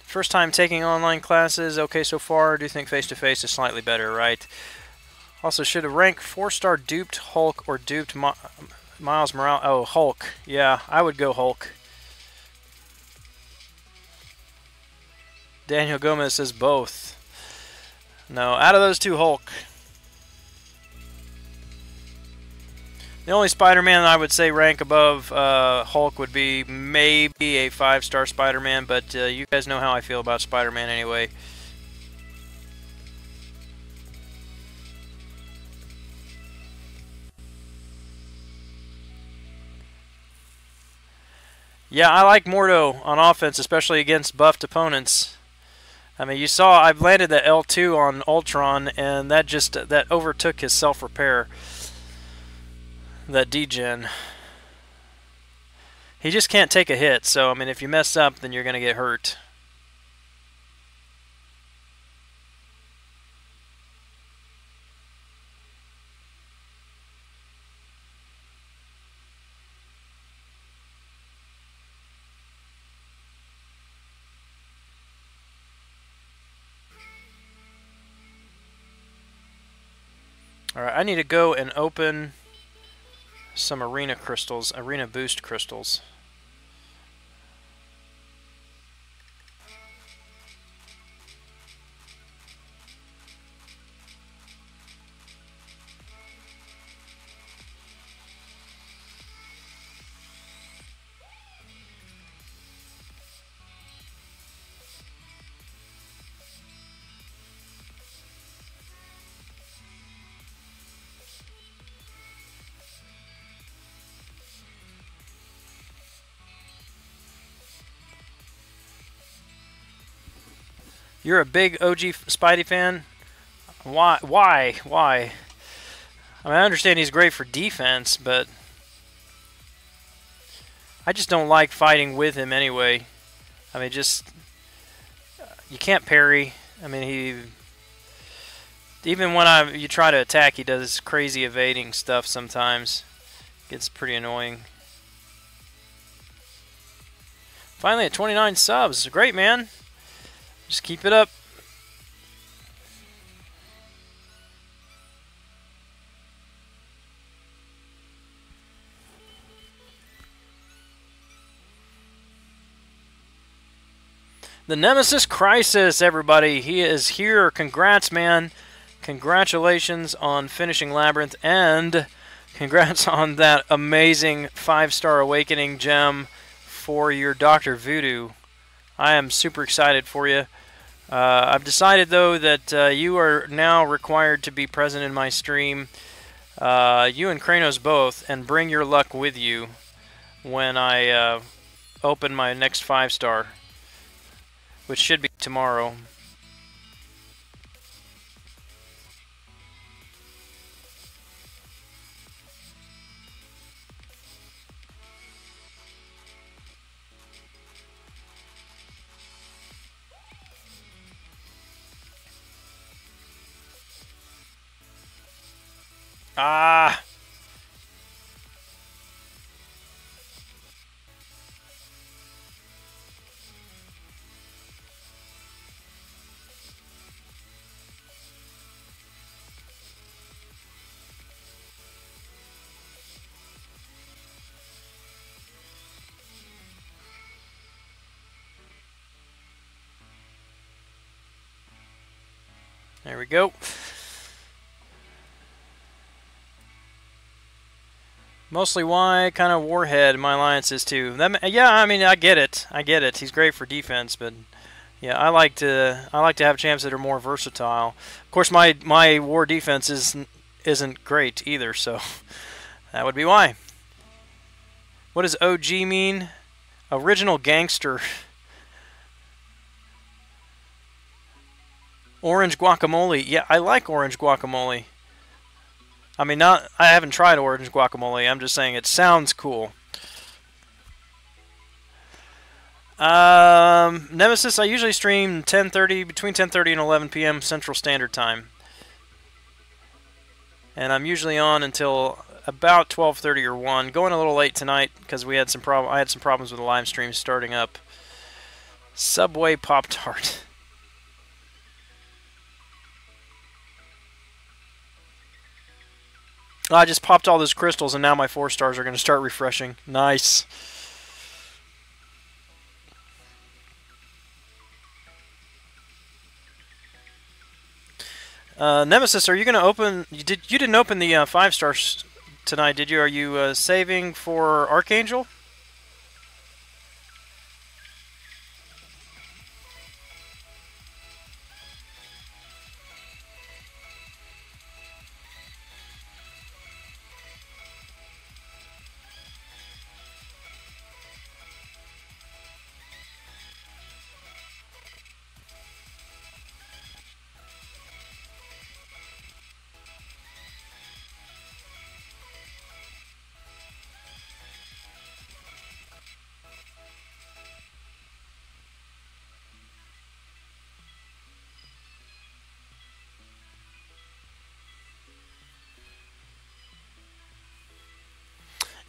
First time taking online classes. Okay so far. Do you think face-to-face is slightly better, right? Also, should a rank 4-star duped Hulk or duped Miles Morales? Oh, Hulk. Yeah, I would go Hulk. Daniel Gomez says both. No, out of those two, Hulk. The only Spider-Man I would say rank above Hulk would be maybe a 5-star Spider-Man, but you guys know how I feel about Spider-Man anyway. Yeah, I like Mordo on offense, especially against buffed opponents. I mean, you saw I've landed that L2 on Ultron, and that overtook his self-repair. That degen. He just can't take a hit, so I mean, if you mess up, then you're going to get hurt. Alright, I need to go and open some arena crystals, arena boost crystals. You're a big OG Spidey fan? Why? Why? Why? I mean, I understand he's great for defense, but I just don't like fighting with him anyway. I mean, just you can't parry. I mean, even when you try to attack, he does crazy evading stuff sometimes. Gets pretty annoying. Finally at 29 subs. Great, man. Just keep it up. The Nemesis Crisis, everybody. He is here. Congrats, man. Congratulations on finishing Labyrinth, and congrats on that amazing 5-star Awakening gem for your Dr. Voodoo. I am super excited for you. I've decided, though, that you are now required to be present in my stream. You and Kranos both, and bring your luck with you when I open my next 5-star, which should be tomorrow. Ah! There we go. Mostly why kind of Warhead my alliance is too. Yeah, I mean, I get it. I get it. He's great for defense, but yeah, I like to have champs that are more versatile. Of course, my war defense isn't great either, so that would be why. What does OG mean? Original gangster. Orange guacamole. Yeah, I like orange guacamole. I mean, I haven't tried orange guacamole. I'm just saying it sounds cool. Nemesis, I usually stream between 10:30 and 11 p.m. Central Standard Time. And I'm usually on until about 12:30 or 1. Going a little late tonight because I had some problems with the live stream starting up. Subway Pop-Tart. I just popped all those crystals, and now my 4 stars are going to start refreshing. Nice. Nemesis, are you going to open... You didn't open the 5 stars tonight, did you? Are you saving for Archangel?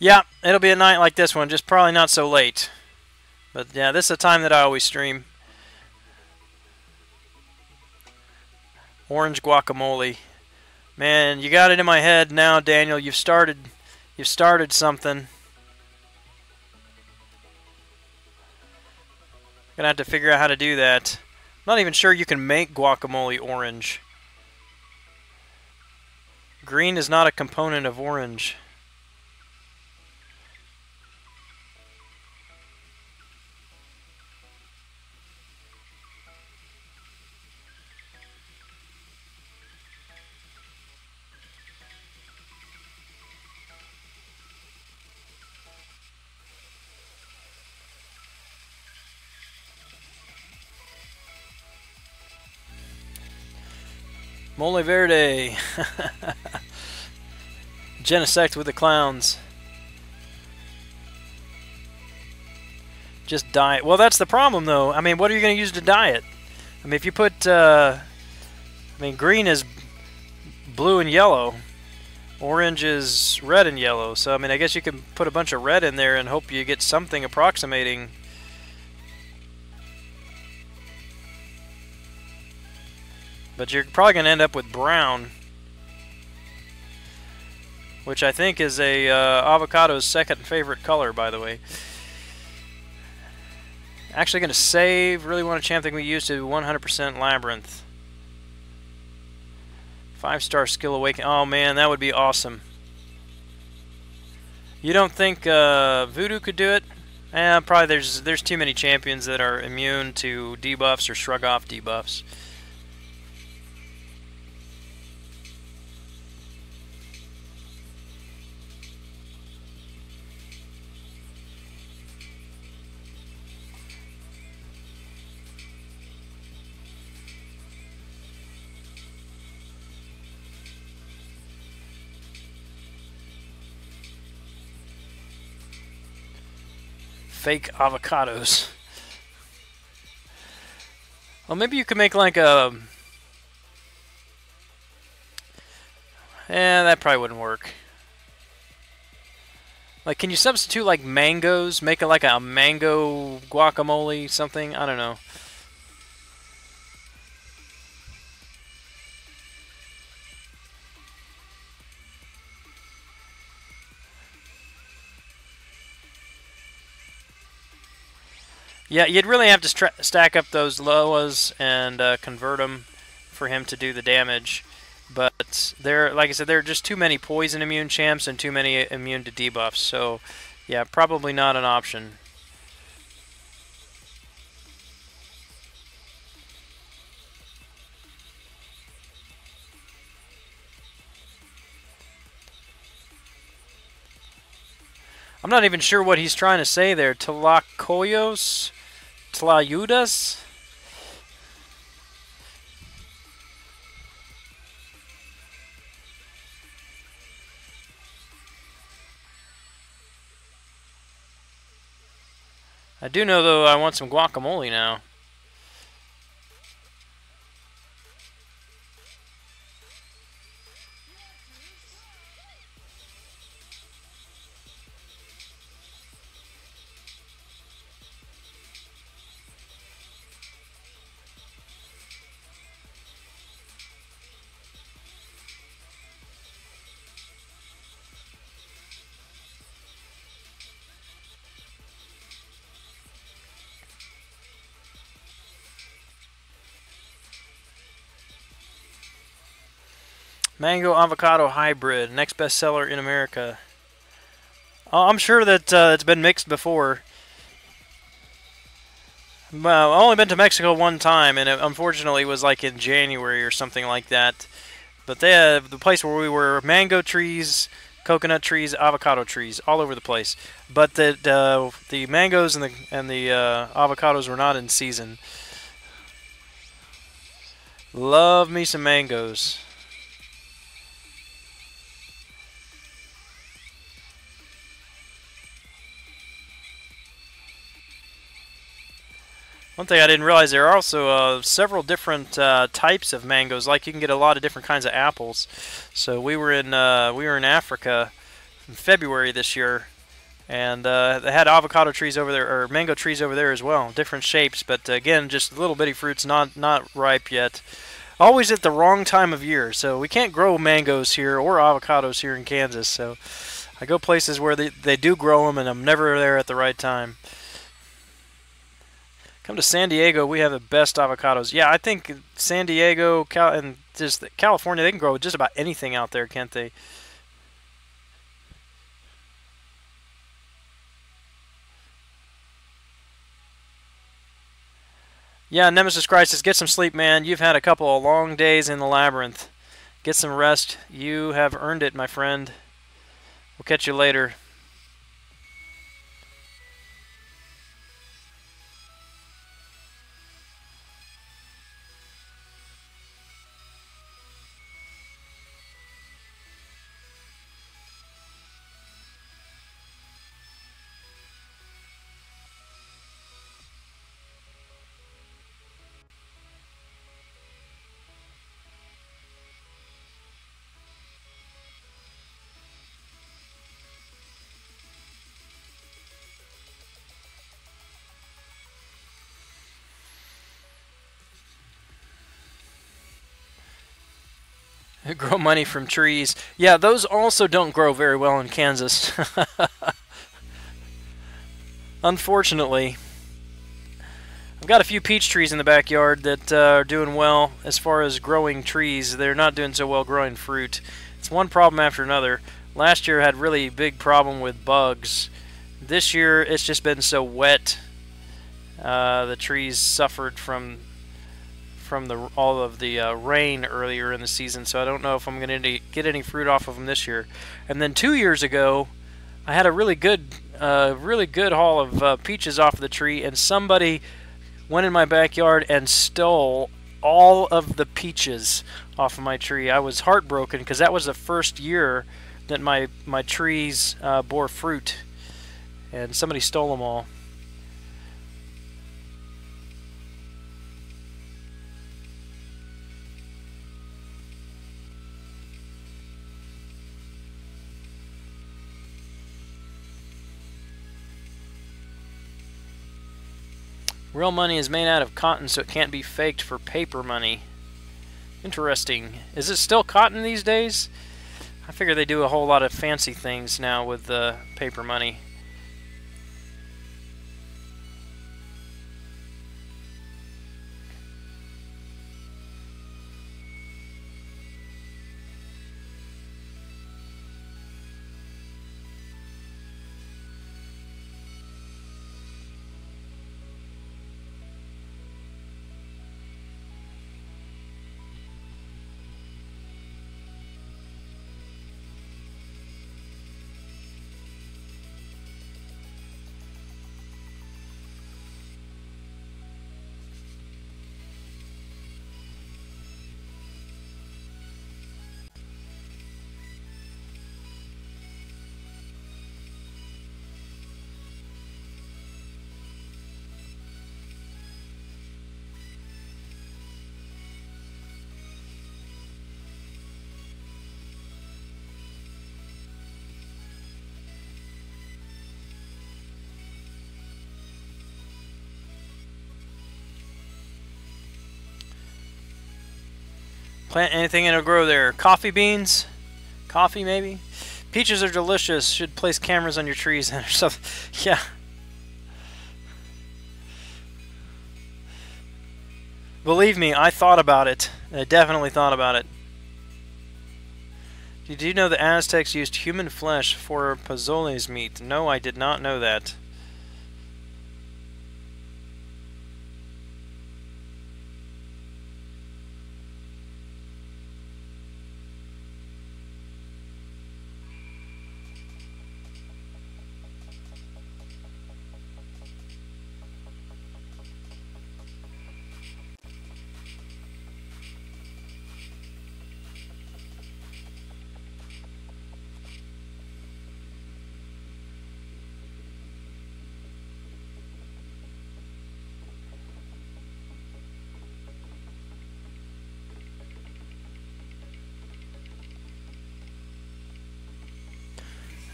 Yeah, it'll be a night like this one, just probably not so late. But yeah, this is the time that I always stream. Orange guacamole. Man, you got it in my head now, Daniel. You've started something. Gonna have to figure out how to do that. I'm not even sure you can make guacamole orange. Green is not a component of orange. Mole Verde. Genesect with the clowns. Just dye it. Well, that's the problem, though. I mean, what are you going to use to dye it? I mean, if you put... I mean, green is blue and yellow. Orange is red and yellow. So, I mean, I guess you can put a bunch of red in there and hope you get something approximating... But you're probably going to end up with brown, which I think is a avocado's second favorite color, by the way. Actually going to save. Really want to champ thing we used to 100% Labyrinth. 5-star skill awaken. Oh man, that would be awesome. You don't think Voodoo could do it? Probably there's too many champions that are immune to debuffs or shrug off debuffs. Fake avocados. Well, maybe you could make like a... that probably wouldn't work. Like, can you substitute like mangoes? Make it like a mango guacamole something? I don't know. Yeah, you'd really have to stack up those Loas and convert them for him to do the damage. But like I said, there are just too many poison immune champs and too many immune to debuffs. So, yeah, probably not an option. I'm not even sure what he's trying to say there. Tlacoyos? Tlayudas? I do know, though, I want some guacamole now. Mango avocado hybrid, next bestseller in America. Oh, I'm sure that it's been mixed before. Well, I've only been to Mexico one time, and it unfortunately was like in January or something like that. But they have the place where we were, mango trees, coconut trees, avocado trees, all over the place. But the mangoes and the avocados were not in season. Love me some mangoes. One thing I didn't realize, there are also several different types of mangoes. Like you can get a lot of different kinds of apples. So we were in Africa in February this year, and they had avocado trees over there, or mango trees over there as well, different shapes. But again, just little bitty fruits, not ripe yet. Always at the wrong time of year, so we can't grow mangoes here or avocados here in Kansas. So I go places where they do grow them, and I'm never there at the right time. Come to San Diego, we have the best avocados. Yeah, I think San Diego and just California, they can grow just about anything out there, can't they? Yeah, Nemesis Crisis, get some sleep, man. You've had a couple of long days in the labyrinth. Get some rest. You have earned it, my friend. We'll catch you later. Grow money from trees. Yeah, those also don't grow very well in Kansas. Unfortunately. I've got a few peach trees in the backyard that are doing well as far as growing trees. They're not doing so well growing fruit. It's one problem after another. Last year I had really big problem with bugs. This year it's just been so wet. The trees suffered from all of the rain earlier in the season, so I don't know if I'm going to get any fruit off of them this year. And then 2 years ago, I had a really good haul of peaches off of the tree, and somebody went in my backyard and stole all of the peaches off of my tree. I was heartbroken because that was the first year that my trees bore fruit, and somebody stole them all. Real money is made out of cotton, so it can't be faked for paper money. Interesting. Is it still cotton these days? I figure they do a whole lot of fancy things now with paper money. Plant anything and it'll grow there. Coffee beans? Coffee, maybe? Peaches are delicious. Should place cameras on your trees and stuff. Yeah. Believe me, I thought about it. I definitely thought about it. Did you know the Aztecs used human flesh for pozoles meat? No, I did not know that.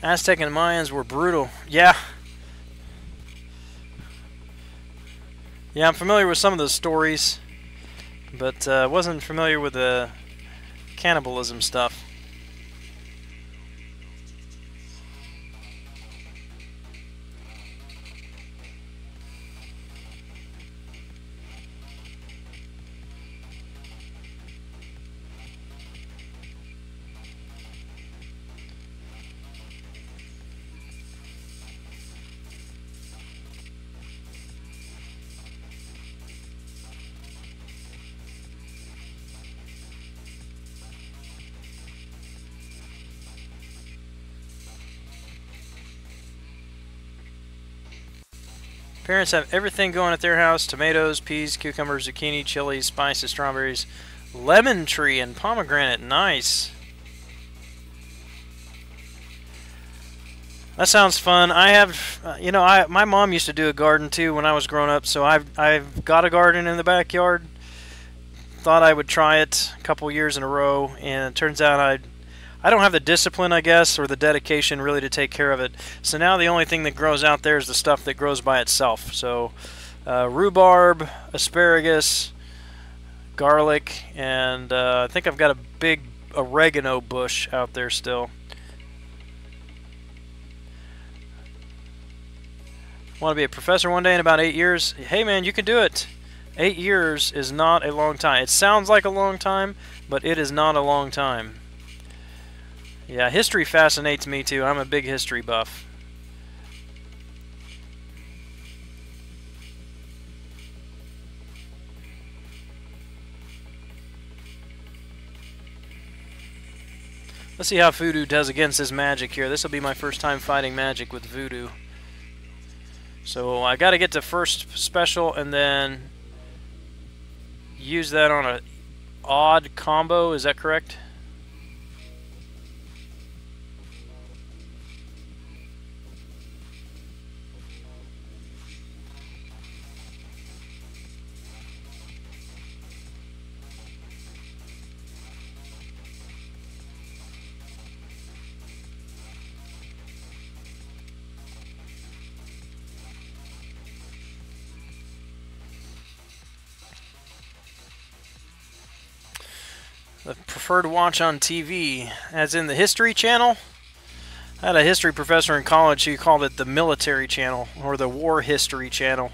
Aztec and Mayans were brutal. Yeah. Yeah, I'm familiar with some of those stories, but wasn't familiar with the cannibalism stuff. Parents have everything going at their house: tomatoes, peas, cucumbers, zucchini, chilies, spices, strawberries, lemon tree, and pomegranate. Nice. That sounds fun. I have, you know, my mom used to do a garden too when I was growing up, so I've got a garden in the backyard. Thought I would try it a couple years in a row, and it turns out I don't have the discipline, I guess, or the dedication really to take care of it. So now the only thing that grows out there is the stuff that grows by itself. So rhubarb, asparagus, garlic, and I think I've got a big oregano bush out there still. Want to be a professor one day in about 8 years? Hey man, you can do it. 8 years is not a long time. It sounds like a long time, but it is not a long time. Yeah, history fascinates me too. I'm a big history buff. Let's see how Voodoo does against his magic here. This will be my first time fighting magic with Voodoo. So I got to get to first special and then use that on an odd combo. Is that correct? The preferred watch on TV, as in the History Channel. I had a history professor in college who called it the Military Channel, or the War History Channel.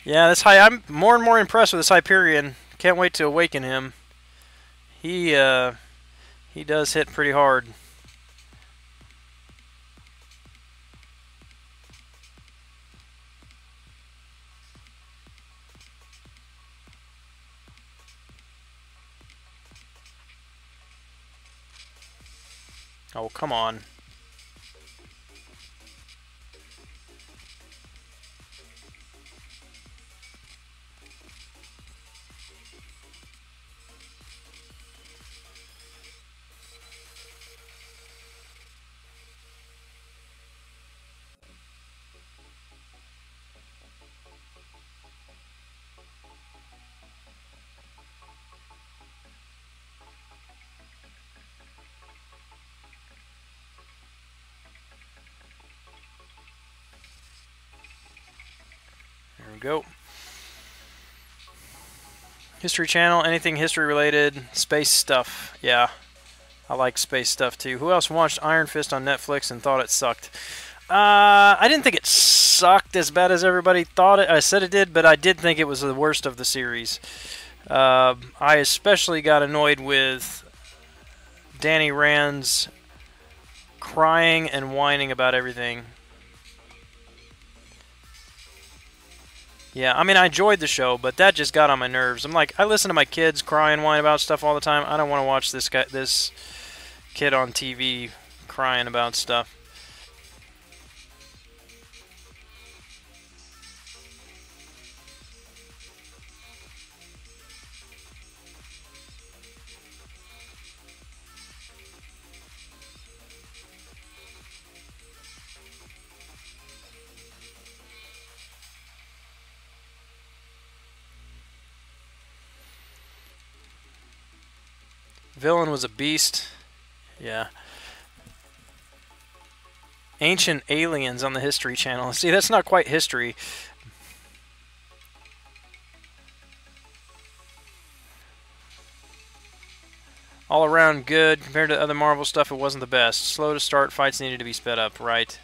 Yeah, this I'm more and more impressed with this Hyperion. Can't wait to awaken him. He does hit pretty hard. Oh, come on. we go. History Channel, anything history related, space stuff. Yeah, I like space stuff too. Who else watched Iron Fist on Netflix and thought it sucked? I didn't think it sucked as bad as everybody thought it. I said it did, but I did think it was the worst of the series. I especially got annoyed with Danny Rand's crying and whining about everything. Yeah, I mean, I enjoyed the show, but that just got on my nerves. I'm like, I listen to my kids cry and whine about stuff all the time. I don't want to watch this kid on TV crying about stuff. Villain was a beast. Yeah. Ancient Aliens on the History Channel. See, that's not quite history. All around good. Compared to other Marvel stuff, it wasn't the best. Slow to start. Fights needed to be sped up. Right.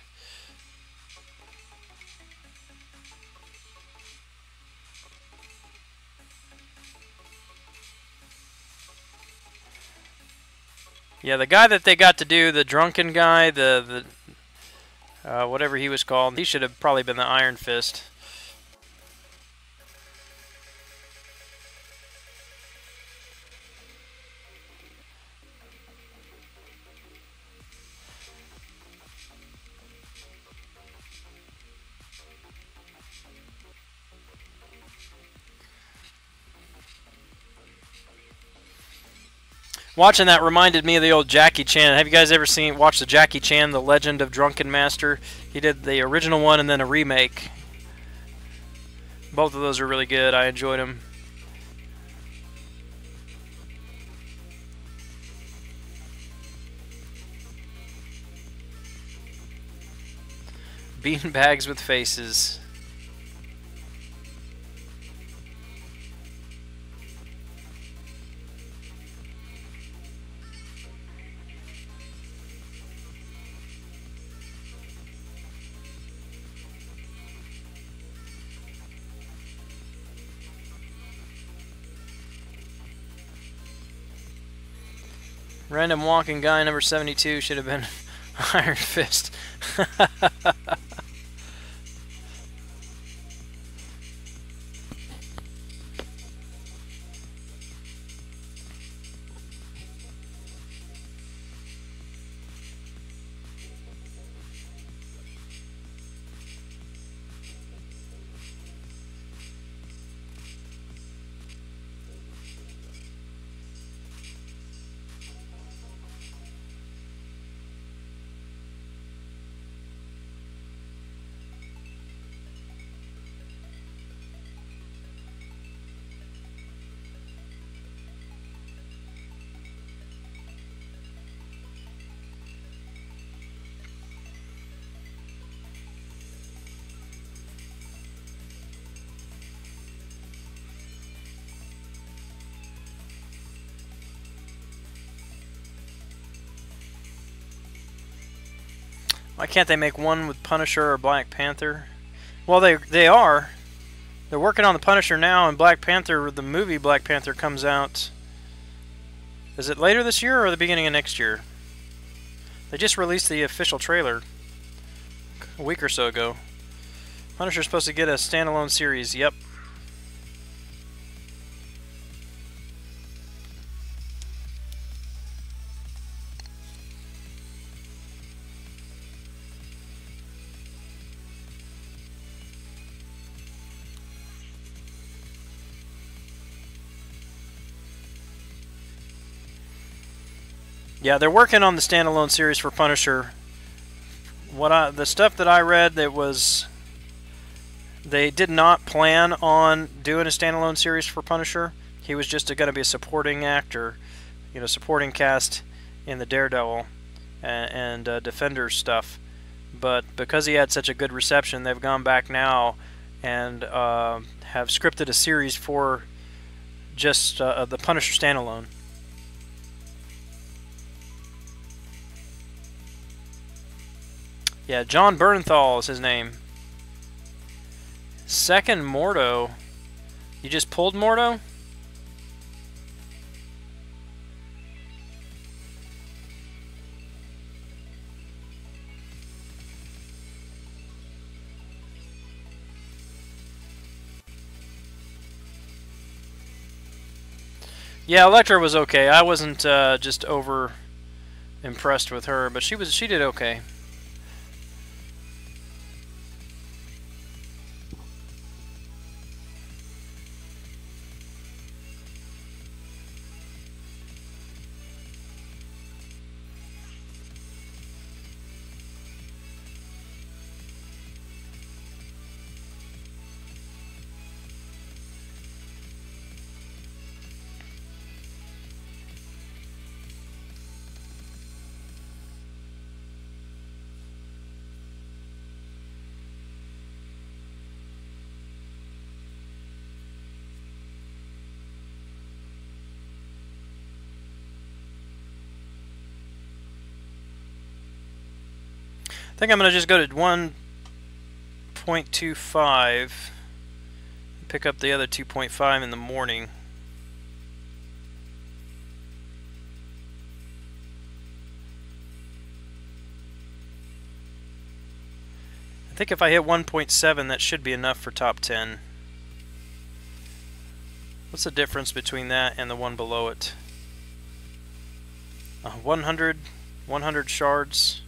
Yeah, the guy that they got to do, the drunken guy, the whatever he was called, he should have probably been the Iron Fist. Watching that reminded me of the old Jackie Chan. Have you guys ever watched the Jackie Chan, The Legend of Drunken Master? He did the original one and then a remake. Both of those are really good. I enjoyed them. Bean bags with faces. Random walking guy number 72 should have been Iron Fist. Why can't they make one with Punisher or Black Panther? Well, they are. They're working on the Punisher now, and Black Panther, the movie Black Panther, comes out. Is it later this year or the beginning of next year? They just released the official trailer a week or so ago. Punisher's supposed to get a standalone series. Yep. Yeah, they're working on the standalone series for Punisher. The stuff that I read, they did not plan on doing a standalone series for Punisher. He was just going to be a supporting actor, supporting cast in the Daredevil and Defenders stuff. But because he had such a good reception, they've gone back now and have scripted a series for just the Punisher standalone. Yeah, John Bernthal is his name. Second Mordo. You just pulled Mordo? Yeah, Electra was okay. I wasn't just over impressed with her, but she did okay. I think I'm going to just go to 1.25, pick up the other 2.5 in the morning. I think if I hit 1.7, that should be enough for top 10. What's the difference between that and the one below it? 100 shards.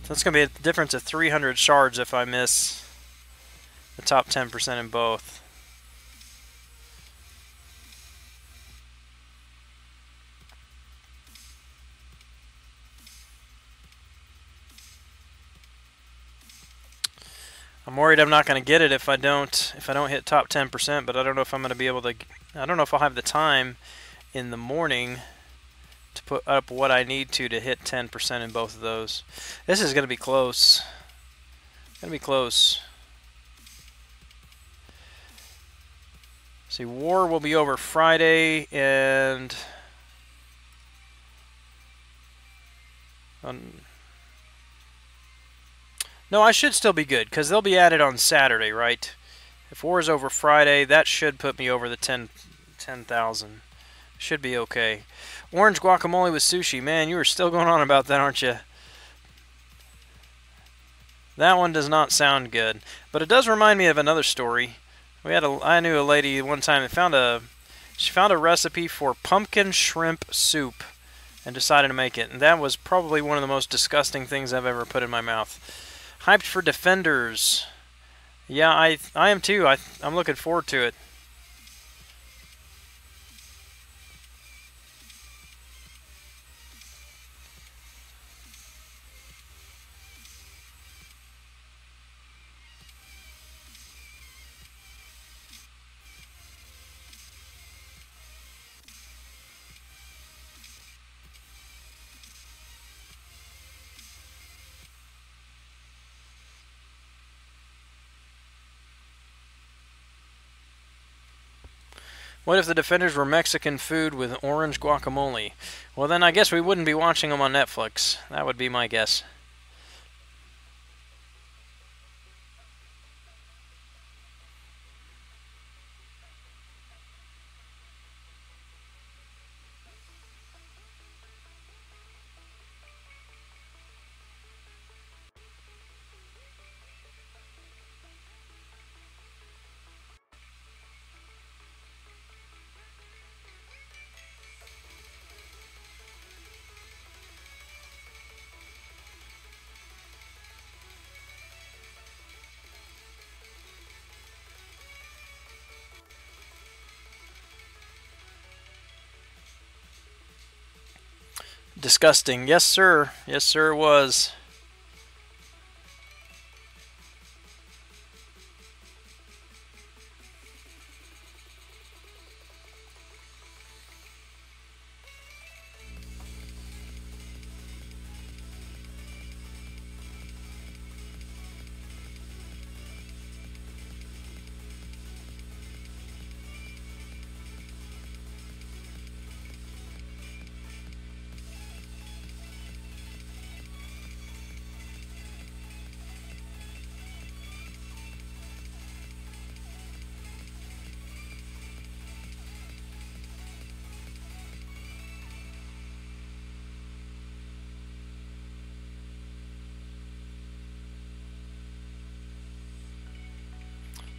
So that's going to be a difference of 300 shards if I miss the top 10% in both. I'm worried I'm not going to get it if I don't hit top 10%, but I don't know if I'm going to be able to. I don't know if I'll have the time in the morning to put up what I need to hit 10% in both of those. This is going to be close. Going to be close. See, war will be over Friday, and no, I should still be good, because they'll be added on Saturday, right? If war is over Friday, that should put me over the 10,000. Should be okay. Orange guacamole with sushi. Man, you are still going on about that, aren't you? That one does not sound good. But it does remind me of another story. I knew a lady one time that she found a recipe for pumpkin shrimp soup and decided to make it. And that was probably one of the most disgusting things I've ever put in my mouth. Hyped for Defenders. Yeah, I am too. I'm looking forward to it. What if the Defenders were Mexican food with orange guacamole? Well, then I guess we wouldn't be watching them on Netflix. That would be my guess. Disgusting. Yes, sir. Yes, sir, it was.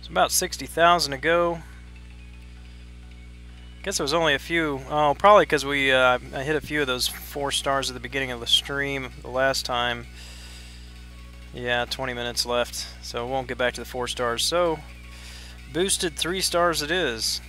It's about 60,000 to go. Guess it was only a few. Oh, probably because I hit a few of those 4 stars at the beginning of the stream the last time. Yeah, 20 minutes left, so it won't get back to the 4 stars. So, boosted 3 stars it is.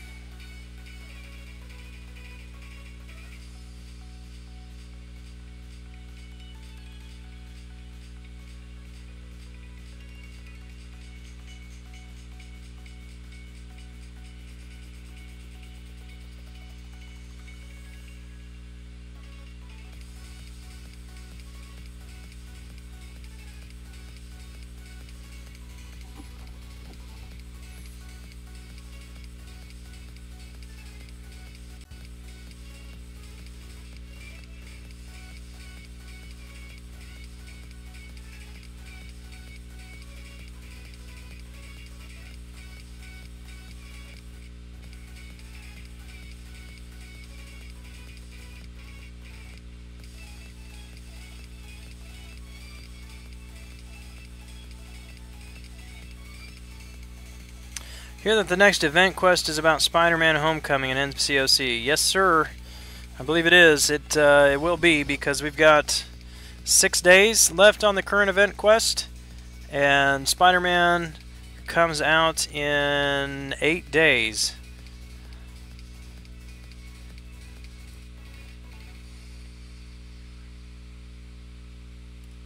Hear that the next event quest is about Spider-Man Homecoming and NCOC. Yes, sir. I believe it is. It will be, because we've got 6 days left on the current event quest, and Spider-Man comes out in 8 days.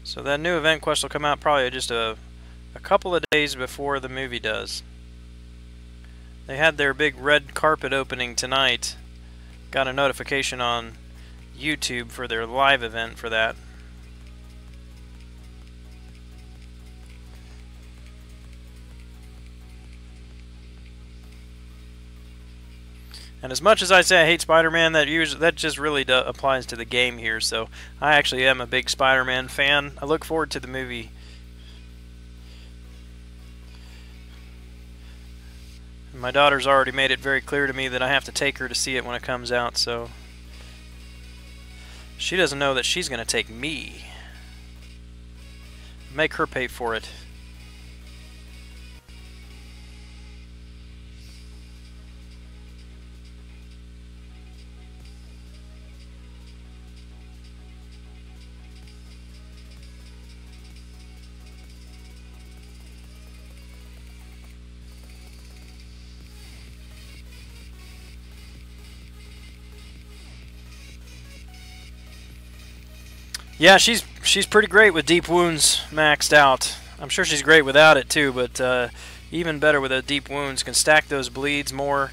So that new event quest will come out probably just a couple of days before the movie does. They had their big red carpet opening tonight. Got a notification on YouTube for their live event for that. And as much as I say I hate Spider-Man, that just really applies to the game here. So I actually am a big Spider-Man fan. I look forward to the movie. My daughter's already made it very clear to me that I have to take her to see it when it comes out, so she doesn't know that she's going to take me. Make her pay for it. Yeah, she's pretty great with deep wounds maxed out. I'm sure she's great without it too, but even better with a deep wounds. Can stack those bleeds more.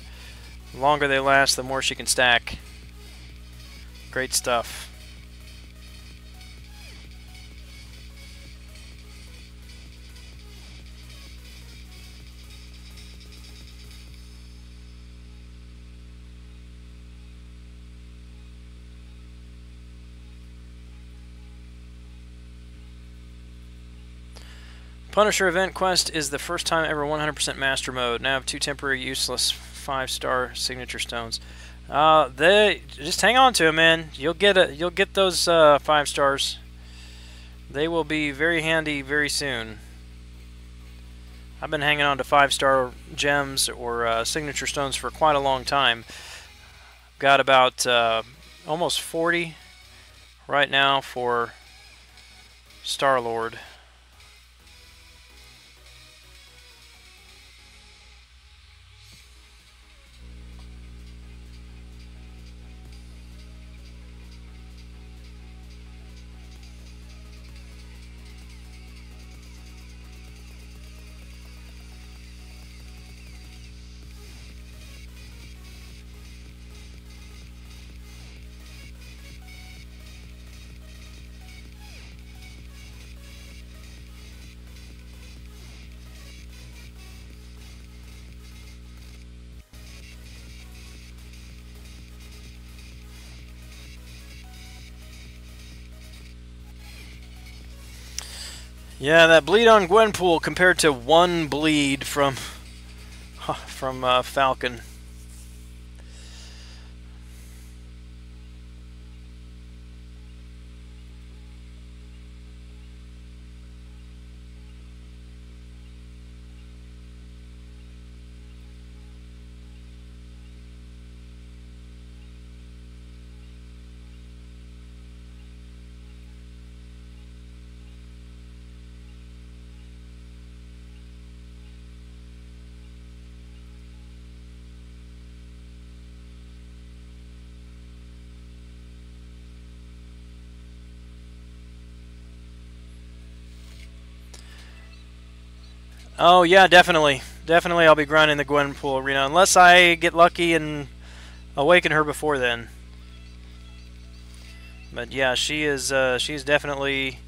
The longer they last, the more she can stack. Great stuff. Punisher event quest is the first time ever 100% master mode. Now I have 2 temporary useless 5-star signature stones. They just hang on to them, man. You'll get those 5 stars. They will be very handy very soon. I've been hanging on to 5-star gems or signature stones for quite a long time. Got about almost 40 right now for Star-Lord. Yeah, that bleed on Gwenpool compared to 1 bleed from Falcon. Oh yeah, definitely. Definitely I'll be grinding the Gwenpool arena, unless I get lucky and awaken her before then. But yeah, she's definitely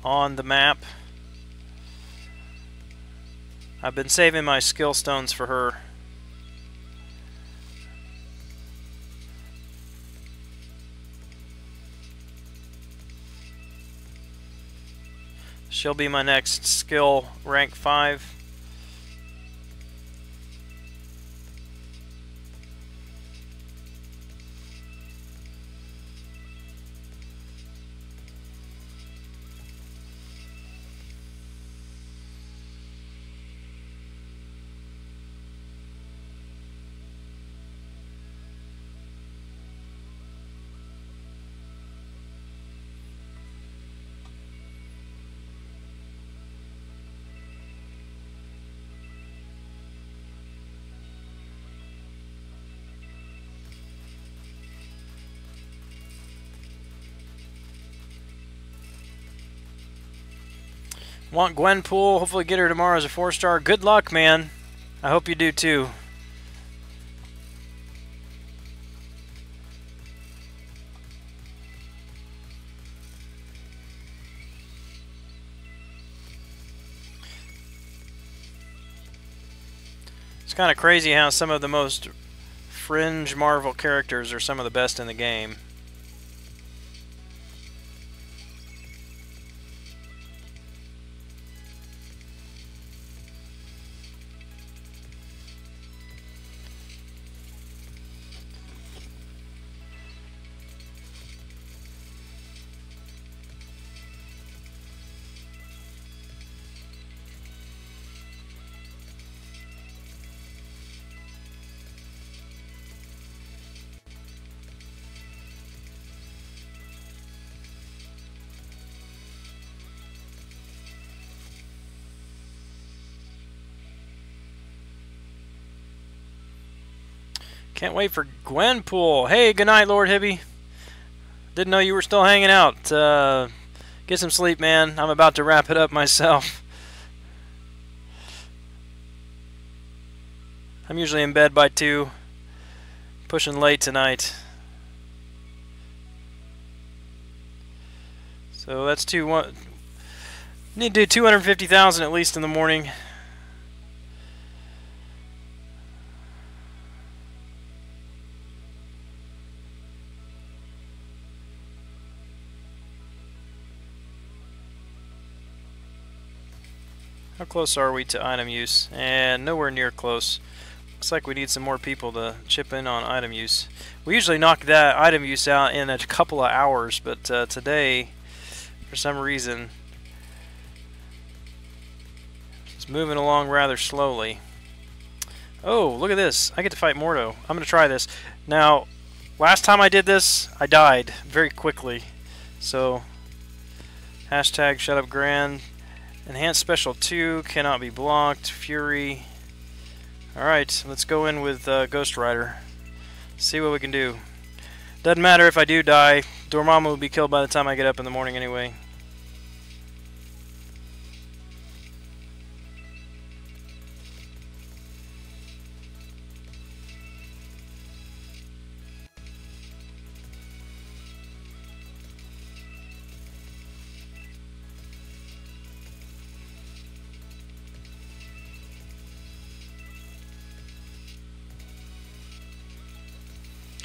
on the map. I've been saving my skill stones for her. She'll be my next skill rank 5. Want Gwenpool, hopefully get her tomorrow as a 4-star. Good luck, man. I hope you do too. It's kind of crazy how some of the most fringe Marvel characters are some of the best in the game. Can't wait for Gwenpool. Hey, good night, Lord Hibby. Didn't know you were still hanging out. Get some sleep, man. I'm about to wrap it up myself. I'm usually in bed by 2. Pushing late tonight. So that's 2-1. Need to do 250,000 at least in the morning. How close are we to item use? And nowhere near close. Looks like we need some more people to chip in on item use. We usually knock that item use out in a couple of hours, but today, for some reason, it's moving along rather slowly. Oh, look at this. I get to fight Mordo. I'm going to try this. Now, last time I did this, I died very quickly. So, hashtag shut up Gran. Enhanced Special 2 cannot be blocked. Fury. Alright, let's go in with Ghost Rider. See what we can do. Doesn't matter if I do die. Dormammu will be killed by the time I get up in the morning anyway.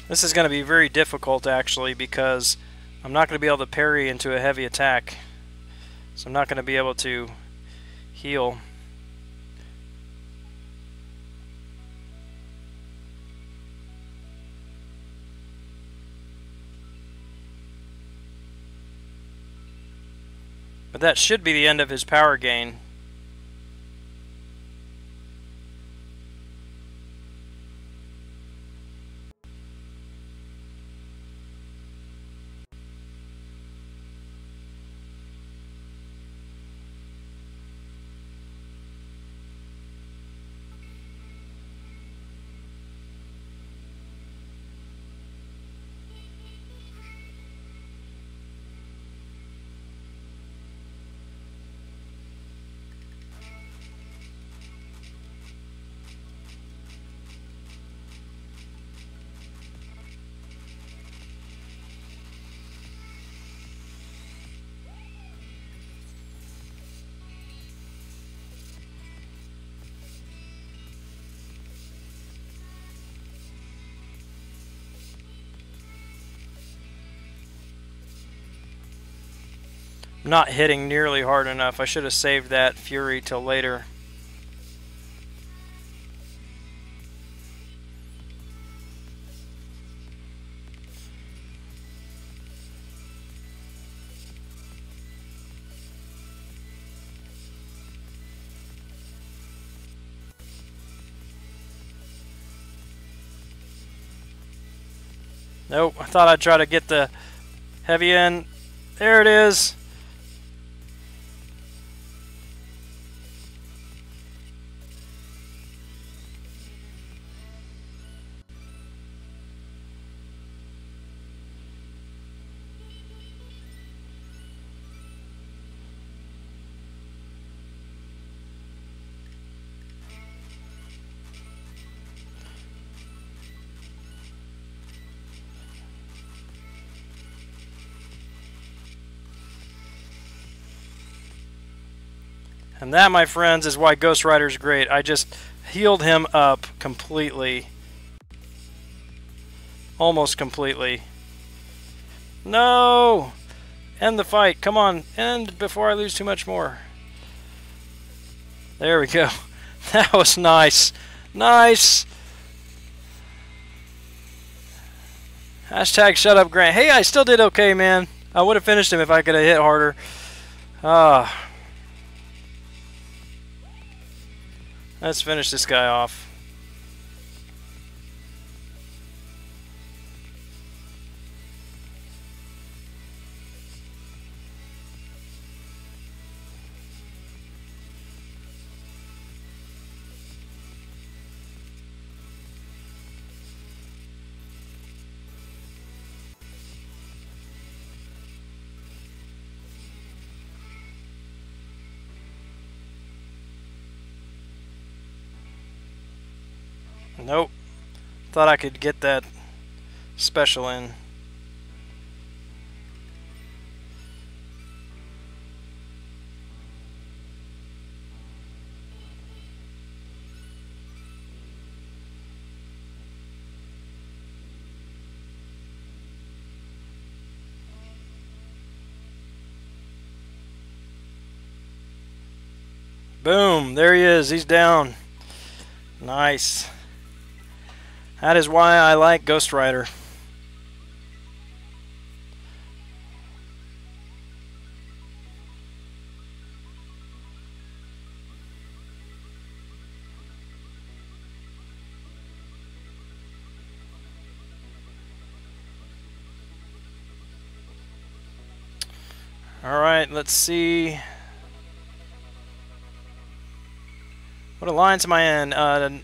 This is going to be very difficult actually because I'm not going to be able to parry into a heavy attack. So I'm not going to be able to heal. But that should be the end of his power gain. not hitting nearly hard enough. I should have saved that Fury till later. Nope, I thought I'd try to get the heavy end. There it is. And that, my friends, is why Ghost Rider's great. I just healed him up completely. Almost completely. No! End the fight. Come on. End before I lose too much more. There we go. That was nice. Nice! Hashtag shut up, Grant. Hey, I still did okay, man. I would have finished him if I could have hit harder. Let's finish this guy off. Nope. Thought I could get that special in. Boom, there he is. He's down. Nice. That is why I like Ghost Rider. All right, let's see. What alliance am I in?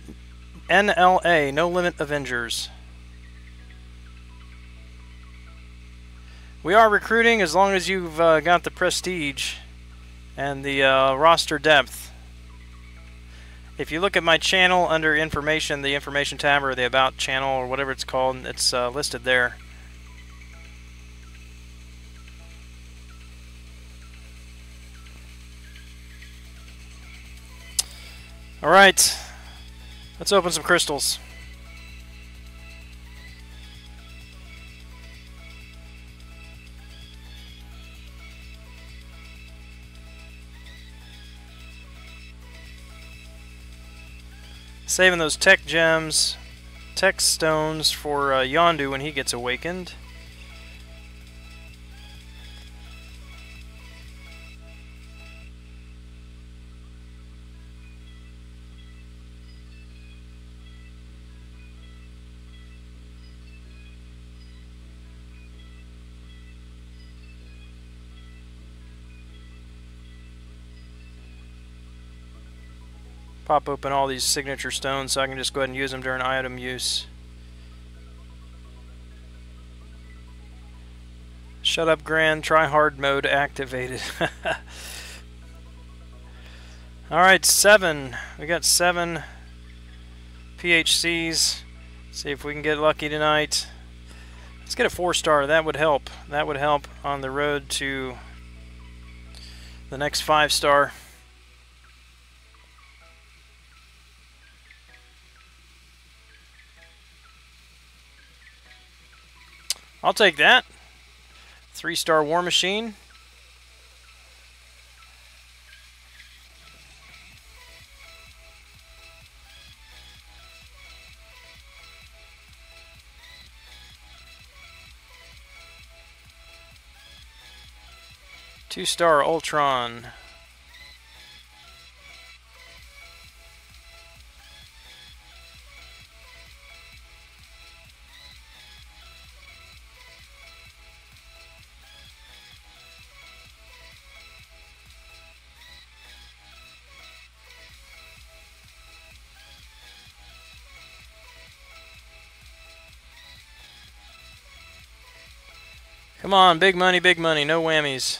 NLA, No Limit Avengers. We are recruiting as long as you've got the prestige and the roster depth. If you look at my channel under information, the information tab or the about channel or whatever it's called, it's listed there. All right. Let's open some crystals. Saving those tech gems, tech stones for Yondu when he gets awakened. Pop open all these signature stones so I can just go ahead and use them during item use. Shut up, Gran. Try hard mode activated. Alright, 7. We got 7 PHCs. See if we can get lucky tonight. Let's get a 4-star. That would help. That would help on the road to the next 5-star. I'll take that. 3-star War Machine. 2-star Ultron. Come on, big money, no whammies.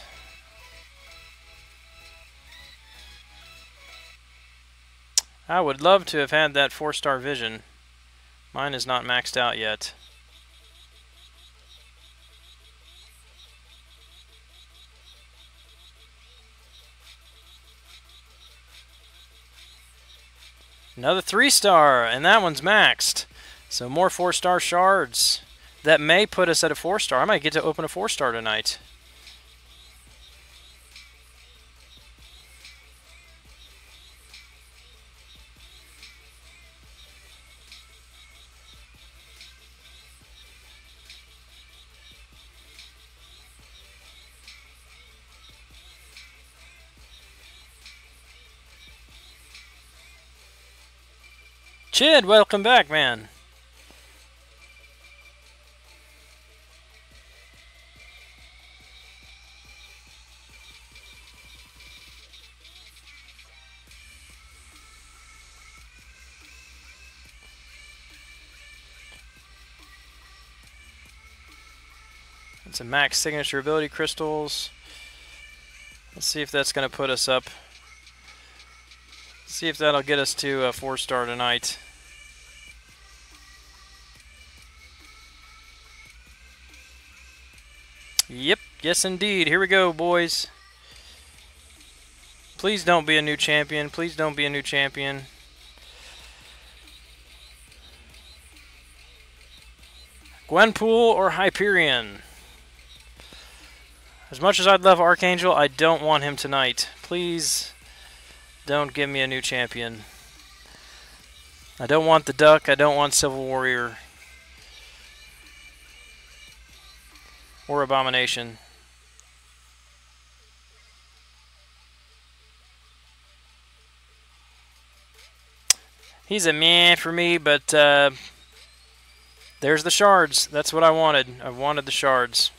I would love to have had that 4-star vision. Mine is not maxed out yet. Another 3-star, and that one's maxed. So more 4-star shards. That may put us at a 4-star. I might get to open a 4-star tonight. Chid, welcome back, man. Some max signature ability crystals. Let's see if that's going to put us up. See if that'll get us to a 4-star tonight. Yep, yes indeed. Here we go, boys. Please don't be a new champion. Please don't be a new champion. Gwenpool or Hyperion? As much as I'd love Archangel, I don't want him tonight. Please don't give me a new champion. I don't want the Duck. I don't want Civil Warrior. Or Abomination. He's a meh for me, but there's the shards. That's what I wanted. I wanted the shards.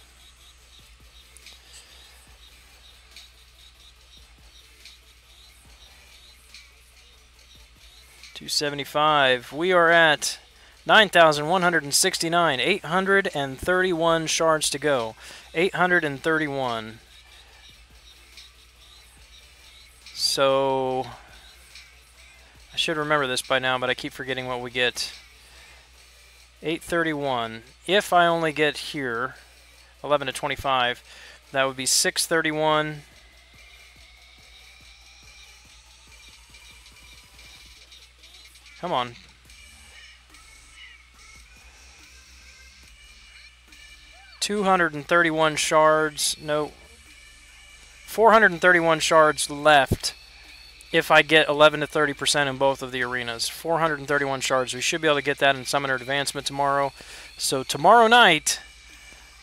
$275. We are at 9,169. 831 shards to go. 831. So I should remember this by now, but I keep forgetting what we get. 831. If I only get here 11 to 25, that would be 631. Come on. $231 shards. No. 431 shards left if I get 11 to 30% in both of the arenas. 431 shards. We should be able to get that in Summoner Advancement tomorrow. So tomorrow night,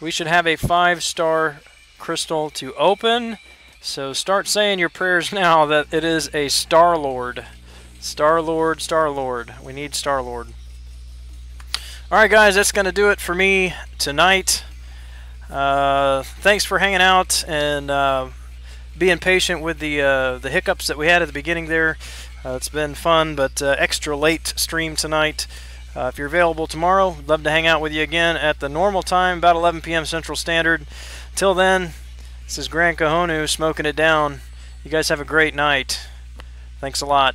we should have a 5-star crystal to open. So start saying your prayers now that it is a Star-Lord. Star-Lord, Star-Lord. We need Star-Lord. Alright guys, that's going to do it for me tonight. Thanks for hanging out and being patient with the hiccups that we had at the beginning there. It's been fun, but extra late stream tonight. If you're available tomorrow, I'd love to hang out with you again at the normal time, about 11 p.m. Central Standard. Till then, this is Gran smoking it down. You guys have a great night. Thanks a lot.